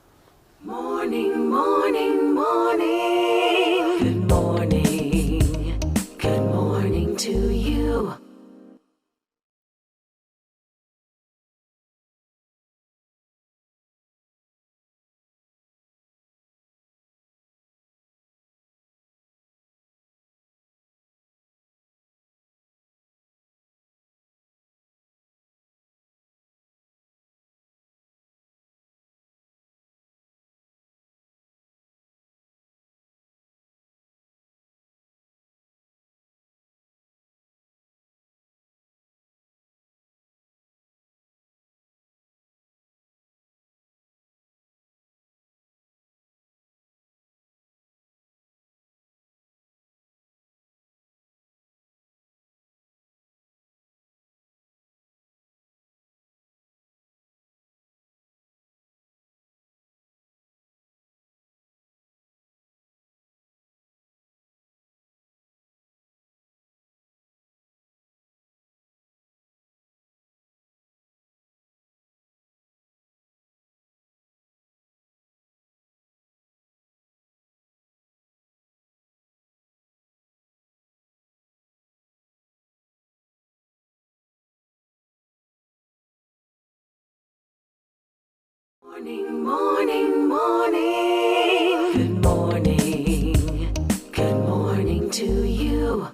Morning, morning, morning. Good morning. Good morning to you. Morning, morning. Good morning. Good morning to you.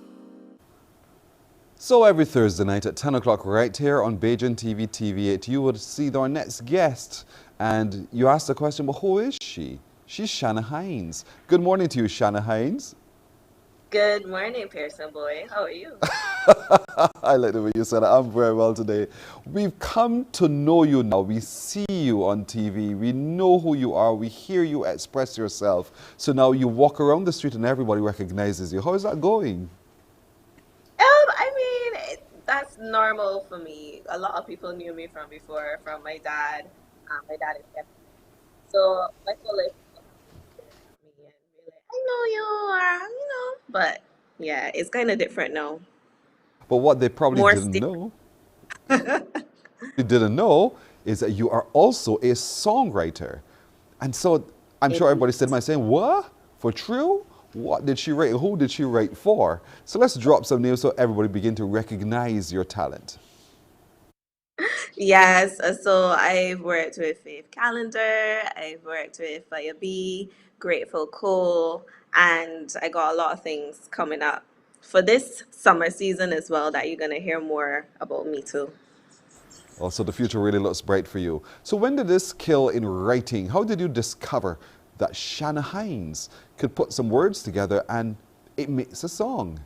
So every Thursday night at 10 o'clock right here on Beijing TV TV8, you would see our next guest. And you ask the question, well, who is she? She's Shanah Hines. Good morning to you, Shanah Hines. Good morning, Pearson boy. How are you? I like the way you said it. I'm very well today. We've come to know you now. We see you on TV. We know who you are. We hear you express yourself. So now you walk around the street and everybody recognizes you. How is that going? I mean, that's normal for me. A lot of people knew me from before, from my dad. My dad is Japanese. So my whole life, me and be like, I know you are, But yeah, it's kind of different now. But what they probably More didn't know, is that you are also a songwriter. And so I'm sure everybody said, "My saying, what? For true? What did she write? Who did she write for?" So let's drop some names so everybody begin to recognize your talent. Yes, so I've worked with Faith Calendar, I've worked with Fire B, Grateful Cool, and I got a lot of things coming up for this summer season as well that you're gonna hear more about me too. Also, the future really looks bright for you. So when did this skill in writing, how did you discover that Shanah Hines could put some words together and it makes a song?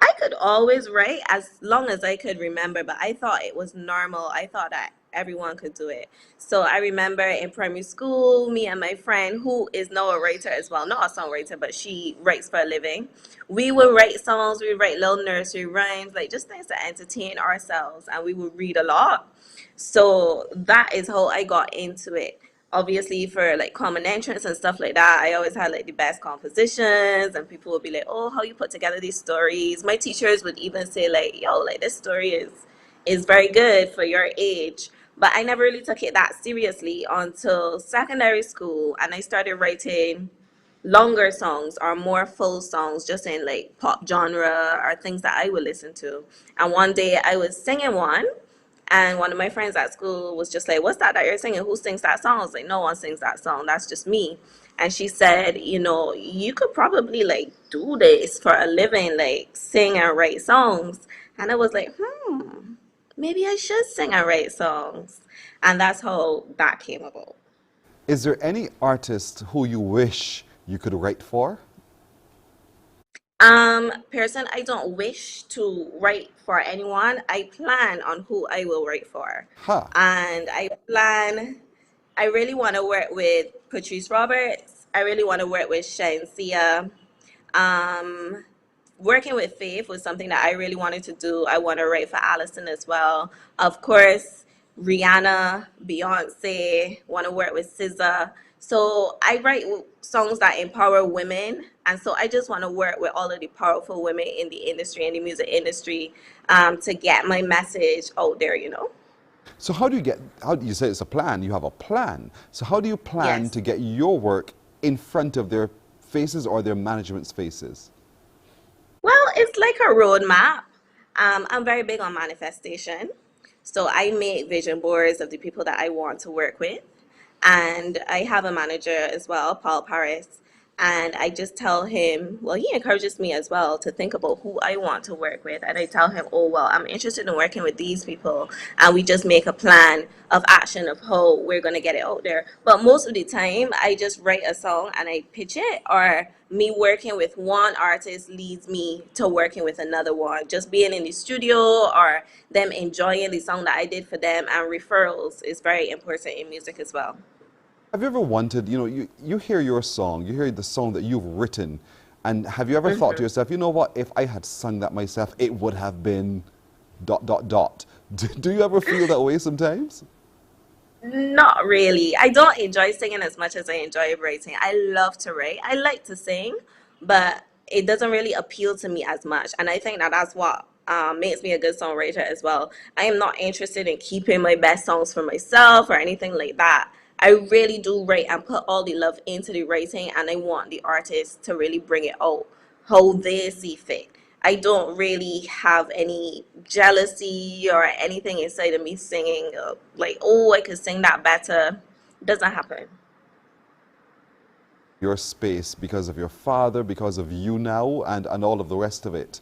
I could always write as long as I could remember, but I thought it was normal. I thought that everyone could do it. So I remember in primary school, me and my friend, who is now a writer as well, not a songwriter, but she writes for a living. We would write songs, we would write little nursery rhymes, like just things to entertain ourselves, and we would read a lot. So that is how I got into it. Obviously, for like common entrance and stuff like that, I always had like the best compositions, and people would be like, "Oh, how you put together these stories?" My teachers would even say like, "Yo, like this story is very good for your age." But I never really took it that seriously until secondary school, and I started writing longer songs or more full songs, just in like pop genre or things that I would listen to. And one day I was singing one, and one of my friends at school was just like, "What's that you're singing? Who sings that song?" I was like, "No one sings that song. That's just me." And she said, "You could probably like do this for a living, like sing and write songs." And I was like, maybe I should sing and write songs. And that's how that came about. Is there any artist who you wish you could write for? Pearson, I don't wish to write for anyone. I plan on who I will write for. Huh. And I really want to work with Patrice Roberts. I really want to work with Shensia. Um, Working with Faith was something that I really wanted to do. I want to write for Allison as well. Of course, Rihanna, Beyonce, want to work with SZA. So I write songs that empower women. And so I just want to work with all of the powerful women in the industry, in the music industry, to get my message out there. So how do you say it's a plan? You have a plan. So how do you plan Yes. to get your work in front of their faces or their management's faces? Well, it's like a roadmap. I'm very big on manifestation. So I make vision boards of the people that I want to work with. And I have a manager as well, Paul Paris. And I just tell him, well, he encourages me as well to think about who I want to work with. And I tell him, oh, well, I'm interested in working with these people. And we just make a plan of action of how we're going to get it out there. But most of the time, I just write a song and I pitch it, or me working with one artist leads me to working with another one. Just being in the studio or them enjoying the song that I did for them, and referrals is very important in music as well. Have you ever wanted, you hear your song, you hear the song that you've written, and have you ever thought to yourself, you know what, if I had sung that myself, it would have been ... Do you ever feel that way sometimes? Not really. I don't enjoy singing as much as I enjoy writing. I love to write. I like to sing, but it doesn't really appeal to me as much. And I think that that's what makes me a good songwriter as well. I am not interested in keeping my best songs for myself or anything like that. I really do write and put all the love into the writing, and I want the artist to really bring it out how they see fit. I don't really have any jealousy or anything inside of me singing like, oh, I could sing that better. It doesn't happen. Your space because of your father, because of you now, and all of the rest of it.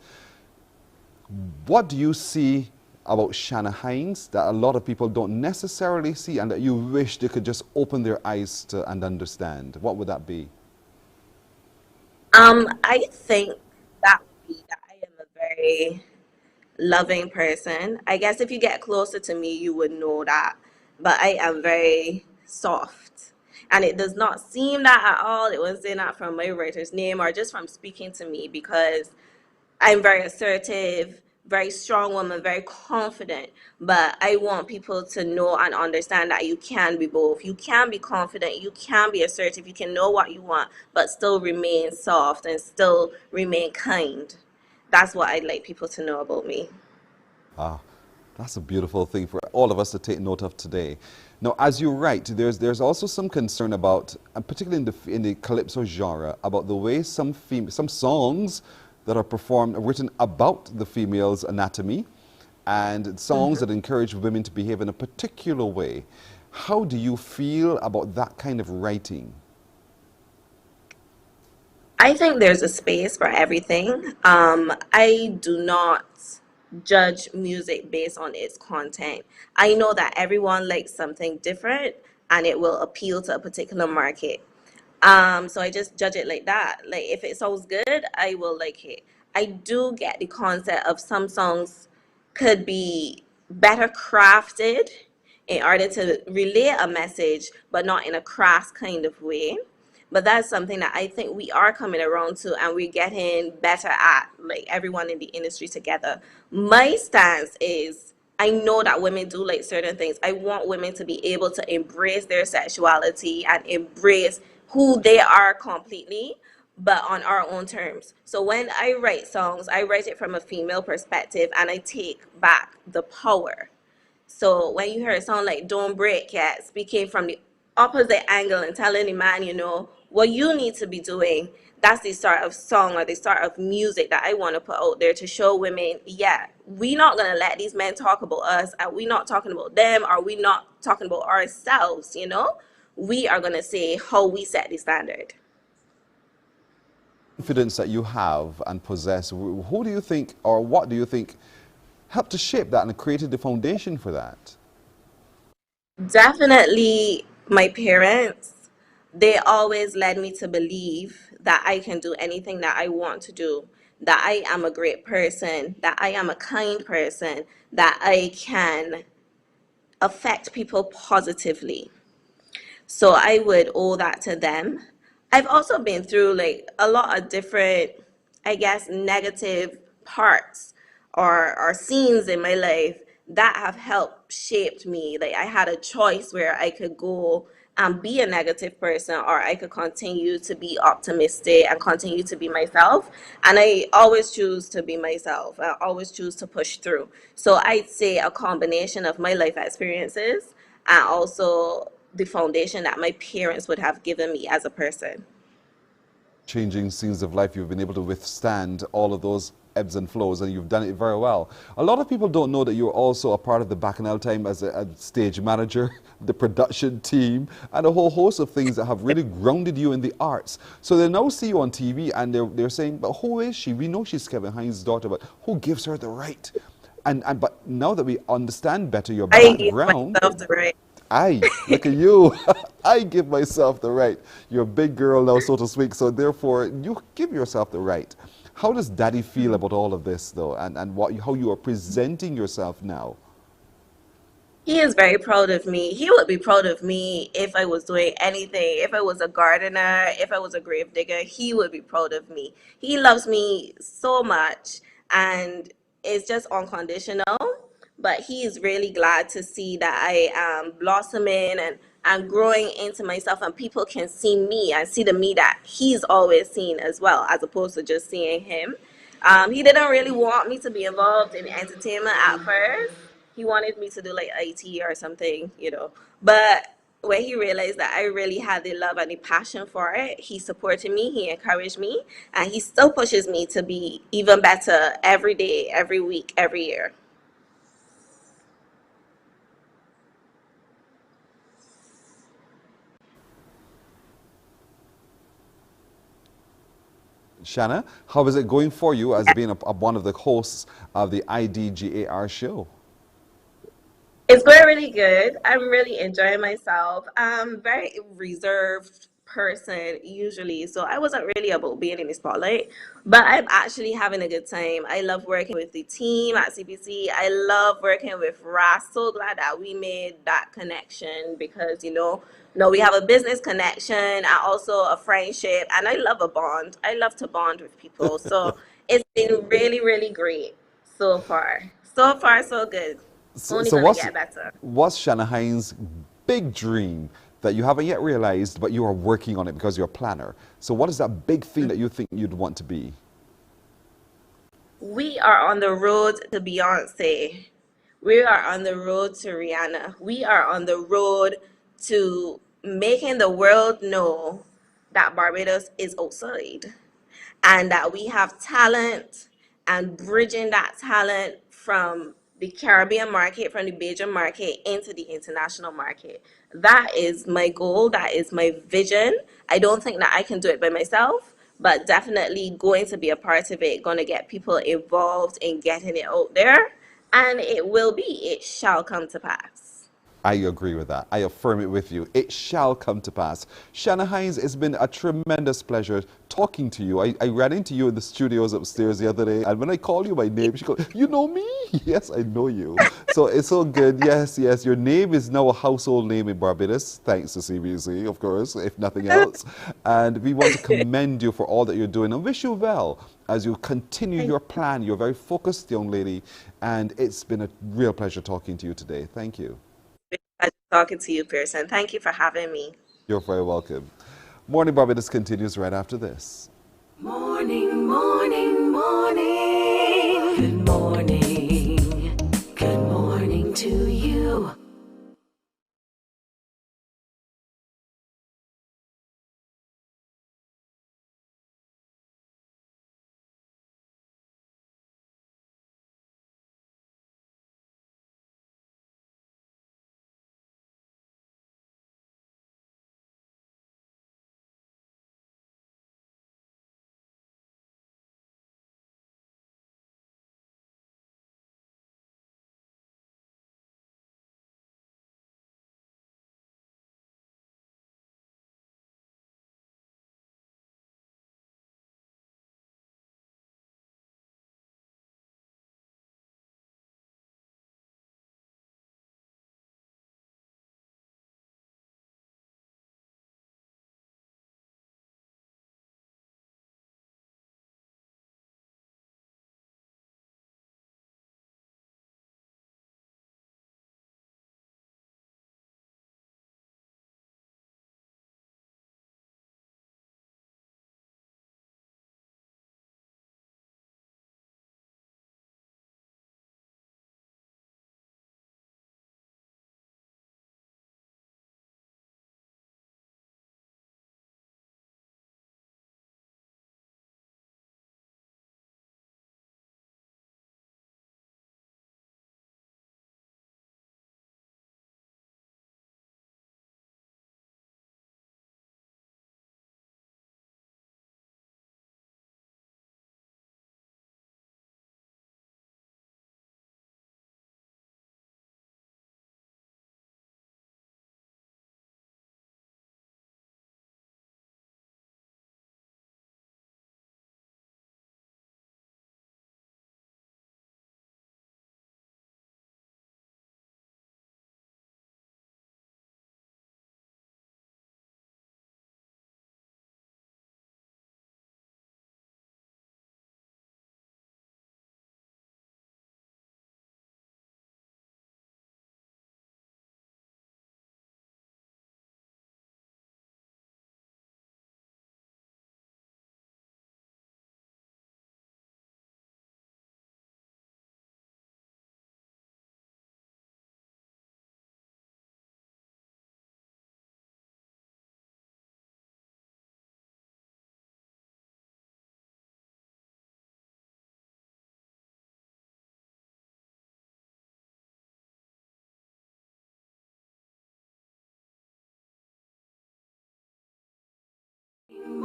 What do you see about Shanah Hines that a lot of people don't necessarily see and that you wish they could just open their eyes to and understand? What would that be? I think that would be that I am a very loving person. I guess if you get closer to me, you would know that. But I am very soft. And it does not seem that at all. It was in that from my writer's name or just from speaking to me, because I'm very assertive, very strong woman, very confident. But I want people to know and understand that you can be both. You can be confident, you can be assertive, you can know what you want, but still remain soft and still remain kind. That's what I'd like people to know about me. Ah, that's a beautiful thing for all of us to take note of today. Now, as you write, there's also some concern about, and particularly in the calypso genre, about the way some songs that are performed are written about the female's anatomy, and songs that encourage women to behave in a particular way. How do you feel about that kind of writing? I think there's a space for everything. I do not judge music based on its content. I know that everyone likes something different and it will appeal to a particular market. So I just judge it like that. Like, if it sounds good, I will like it. I do get the concept of some songs could be better crafted in order to relay a message, but not in a crass kind of way. But that's something that I think we are coming around to, and we're getting better at, like everyone in the industry together. My stance is, I know that women do like certain things. I want women to be able to embrace their sexuality and embrace who they are completely, but on our own terms. So when I write songs, I write it from a female perspective and I take back the power. So when you hear a song like Don't Break Yet, speaking from the opposite angle and telling the man, you know, what you need to be doing, that's the sort of song or the sort of music that I want to put out there to show women, yeah, we're not going to let these men talk about us, and we're not talking about them, or we're not talking about ourselves, you know? We are going to say how we set the standard. Confidence that you have and possess, who do you think, or what do you think helped to shape that and created the foundation for that? Definitely my parents. They always led me to believe that I can do anything that I want to do, that I am a great person, that I am a kind person, that I can affect people positively. So I would owe that to them. I've also been through like a lot of different, I guess, negative parts or scenes in my life that have helped shaped me. Like, I had a choice where I could go and be a negative person, or I could continue to be optimistic and continue to be myself. And I always choose to be myself. I always choose to push through. So I'd say a combination of my life experiences and also the foundation that my parents would have given me as a person. Changing scenes of life, you've been able to withstand all of those ebbs and flows, and you've done it very well. A lot of people don't know that you're also a part of the Bacchanal Time as a stage manager, the production team, and a whole host of things that have really grounded you in the arts. So they now see you on TV and they're saying, but who is she? We know she's Kevin Hines' daughter, but who gives her the right? But now that we understand better your background, I give myself the right. Look at you. I give myself the right. You're a big girl now, so to speak, so therefore you give yourself the right. How does Daddy feel about all of this, though, and how you are presenting yourself now? He is very proud of me. He would be proud of me if I was doing anything. If I was a gardener, if I was a grave digger, he would be proud of me. He loves me so much, and it's just unconditional. But he is really glad to see that I am blossoming and growing into myself, and people can see me and see the me that he's always seen as well, as opposed to just seeing him. He didn't really want me to be involved in entertainment at first. He wanted me to do like IT or something, you know. But where he realized that I really had the love and the passion for it. He supported me, he encouraged me, and he still pushes me to be even better every day, every week, every year. Shanah, how is it going for you as being one of the hosts of the IDGAR show? It's going really good. I'm really enjoying myself. I'm very reserved person usually, so I wasn't really about being in the spotlight, but I'm actually having a good time. I love working with the team at CBC. I love working with Ras. So glad that we made that connection because, no, we have a business connection and also a friendship, and I love a bond. I love to bond with people. So it's been really, really great so far. So far, so good. Only So gonna get better. what's Shanah Hines' big dream that you haven't yet realized, but you are working on it because you're a planner? So what is that big thing that you think you'd want to be? We are on the road to Beyonce. We are on the road to Rihanna. We are on the road to making the world know that Barbados is outside and that we have talent and bridging that talent from the Caribbean market, from the Bajan market into the international market. That is my goal. That is my vision. I don't think that I can do it by myself, but definitely going to be a part of it, going to get people involved in getting it out there. And it shall come to pass. I agree with that. I affirm it with you. It shall come to pass. Shanah Hines, it's been a tremendous pleasure talking to you. I ran into you in the studios upstairs the other day, and when I called you by name, she goes, "You know me?" Yes, I know you. So it's so good. Yes, yes. Your name is now a household name in Barbados, thanks to CBC, of course, if nothing else. And we want to commend you for all that you're doing and wish you well as you continue your plan. You're a very focused young lady, and it's been a real pleasure talking to you today. Thank you. Pleasure talking to you, Pearson. Thank you for having me. You're very welcome. Morning Barbados continues right after this. Morning, morning, morning. Good morning. Good morning to you.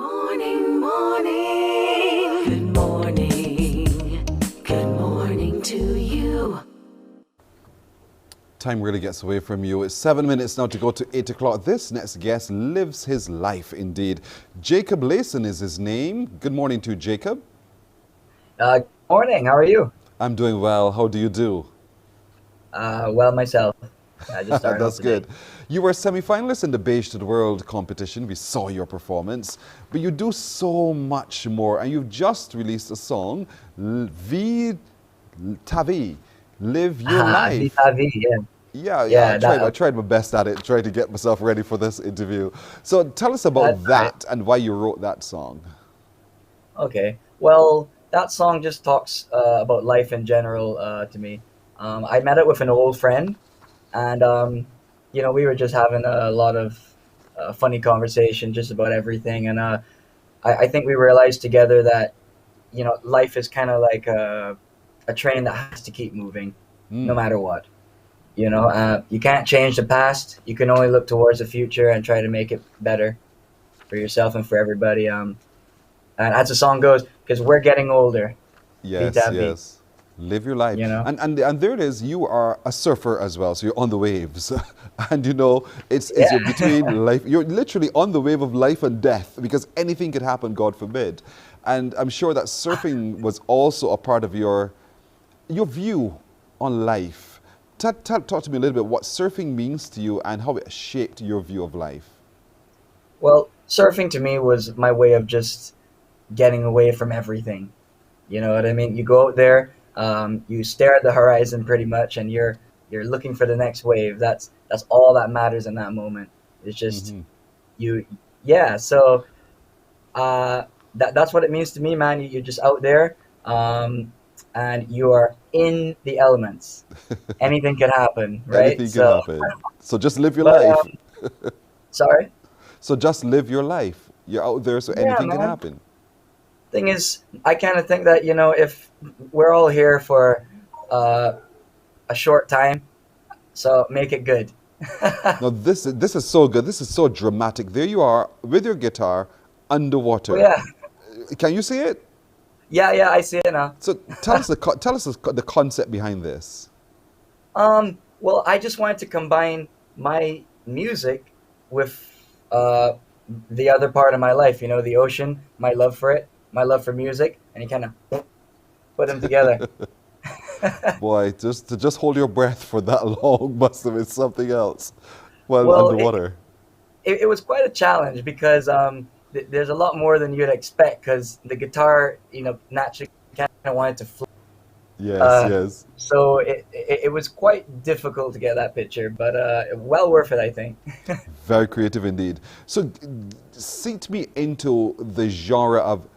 Morning, morning. Good morning. Good morning to you. Time really gets away from you. It's 7 minutes now to go to 8 o'clock. This next guest lives his life indeed. Jacob Layson is his name. Good morning to you, Jacob. Good morning. How are you? I'm doing well. How do you do? Well, myself. I just started That's good. You were a semi-finalist in the Beige to the World competition. We saw your performance. But you do so much more. And you've just released a song, Vie ta vie, Live Your Life. Vie ta vie, yeah. Yeah, I tried my best at it, trying to get myself ready for this interview. So tell us about that and why you wrote that song. Okay. Well, that song just talks about life in general to me. I met it with an old friend, and we were just having a lot of funny conversation just about everything. And I think we realized together that life is kind of like a train that has to keep moving, no matter what. You can't change the past. You can only look towards the future and try to make it better for yourself and for everybody. And as the song goes, because we're getting older. Yes. Live your life. And there it is. You are a surfer as well, so you're on the waves. And you're between life. You're literally on the wave of life and death, because anything could happen, God forbid. And I'm sure that surfing was also a part of your view on life. Talk to me a little bit what surfing means to you and how it shaped your view of life. Well, surfing to me was my way of just getting away from everything. You know what I mean? You go out there, you stare at the horizon pretty much, and you're looking for the next wave. That's all that matters in that moment. It's just you. Yeah. So that's what it means to me, man. You're just out there, and you are in the elements. Anything can happen, right? Anything can happen. So just live your life. Sorry? So just live your life. You're out there, so anything can happen. Thing is, I kind of think that, if we're all here for a short time, so make it good. No, this is so good. This is so dramatic. There you are with your guitar underwater. Oh, yeah. Can you see it? Yeah, I see it now. So tell us the concept behind this. Well, I just wanted to combine my music with the other part of my life, the ocean, my love for it, my love for music, and you kind of put them together. Boy, just hold your breath for that long must have been something else while underwater. It was quite a challenge because there's a lot more than you'd expect, because the guitar, naturally kind of wanted to float. Yes. So it was quite difficult to get that picture, but well worth it, I think. Very creative indeed. So seat me into the genre of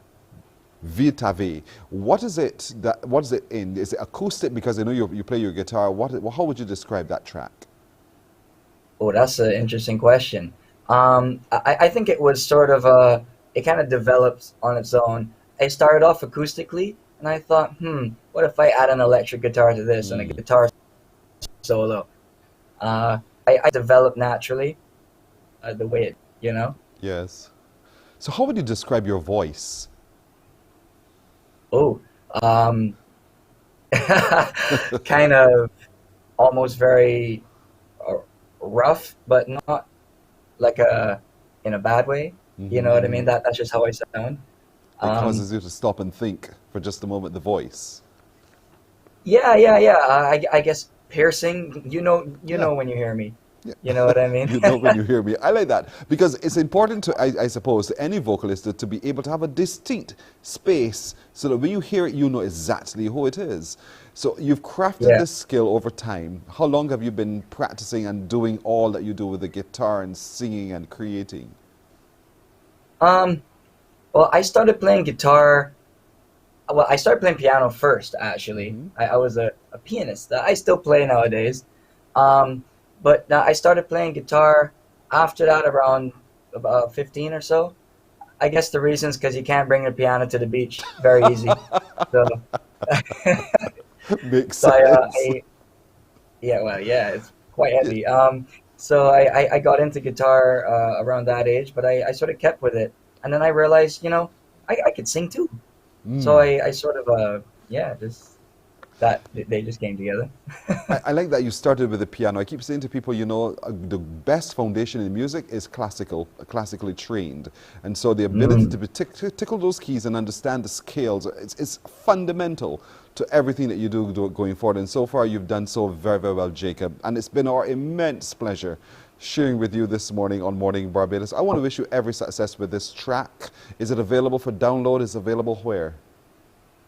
Vie ta vie. What is it in? Is it acoustic? Because I know you play your guitar. How would you describe that track? Oh, that's an interesting question. I think it was sort of it kind of developed on its own. I started off acoustically, and I thought, what if I add an electric guitar to this and a guitar solo? I developed naturally the way it, Yes. So how would you describe your voice? Oh, kind of almost very rough, but not like in a bad way. You know what I mean? That's just how I sound. It causes you to stop and think for just a moment, the voice. Yeah. I guess piercing. You know when you hear me. Yeah. You know what I mean? You know when you hear me. I like that because it's important to, I suppose, to any vocalist to be able to have a distinct space so that when you hear it, you know exactly who it is. So you've crafted this skill over time. How long have you been practicing and doing all that you do with the guitar and singing and creating? Well, I started playing guitar. Well, I started playing piano first, actually. I was a pianist. I still play nowadays. But I started playing guitar after that, around about 15 or so. I guess the reason is because you can't bring a piano to the beach very easy. So makes sense. It's quite heavy. So I got into guitar around that age, but I sort of kept with it. and then I realized, I could sing too. So I sort of, they just came together. I like that you started with the piano. I keep saying to people, the best foundation in music is classically trained. And so the ability to tickle those keys and understand the scales, it's fundamental to everything that you do going forward. And so far, you've done so very, very well, Jacob. And it's been our immense pleasure sharing with you this morning on Morning Barbados. I want to wish you every success with this track. Is it available for download? Is it available where?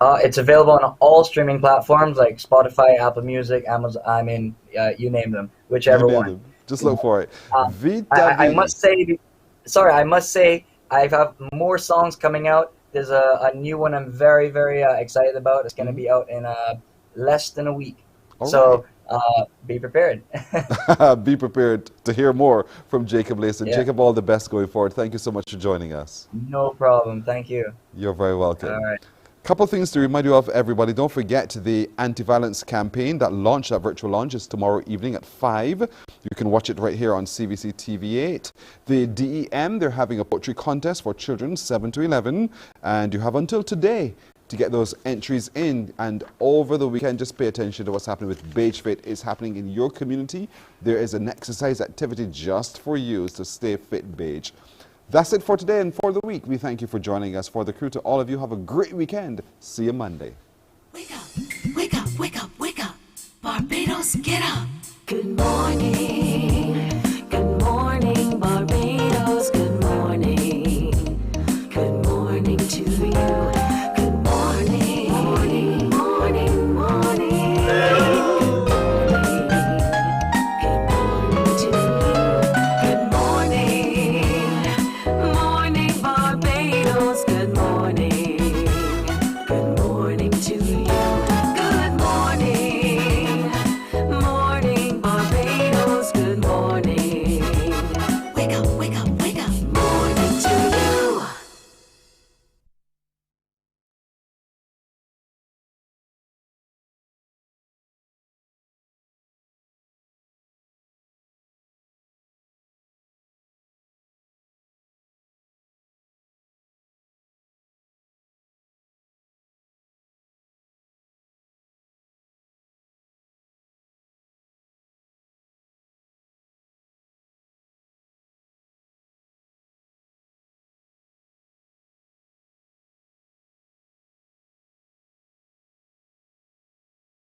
It's available on all streaming platforms like Spotify, Apple Music, Amazon. You name them, whichever one. Just look for it. I must say, I have more songs coming out. There's a new one I'm very, very excited about. It's going to be out in less than a week. So be prepared. Be prepared to hear more from Jacob Layson. Yeah. Jacob, all the best going forward. Thank you so much for joining us. No problem. Thank you. You're very welcome. All right. Couple things to remind you of, everybody. Don't forget the anti-violence campaign. That virtual launch is tomorrow evening at 5. You can watch it right here on CBC TV8. The DEM, they're having a poetry contest for children 7 to 11. And you have until today to get those entries in. And over the weekend, just pay attention to what's happening with Beige Fit. Is happening in your community. There is an exercise activity just for you to stay fit, Beige. That's it for today and for the week. We thank you for joining us. For the crew, to all of you, have a great weekend. See you Monday. Wake up, wake up, wake up, wake up. Barbados, get up. Good morning.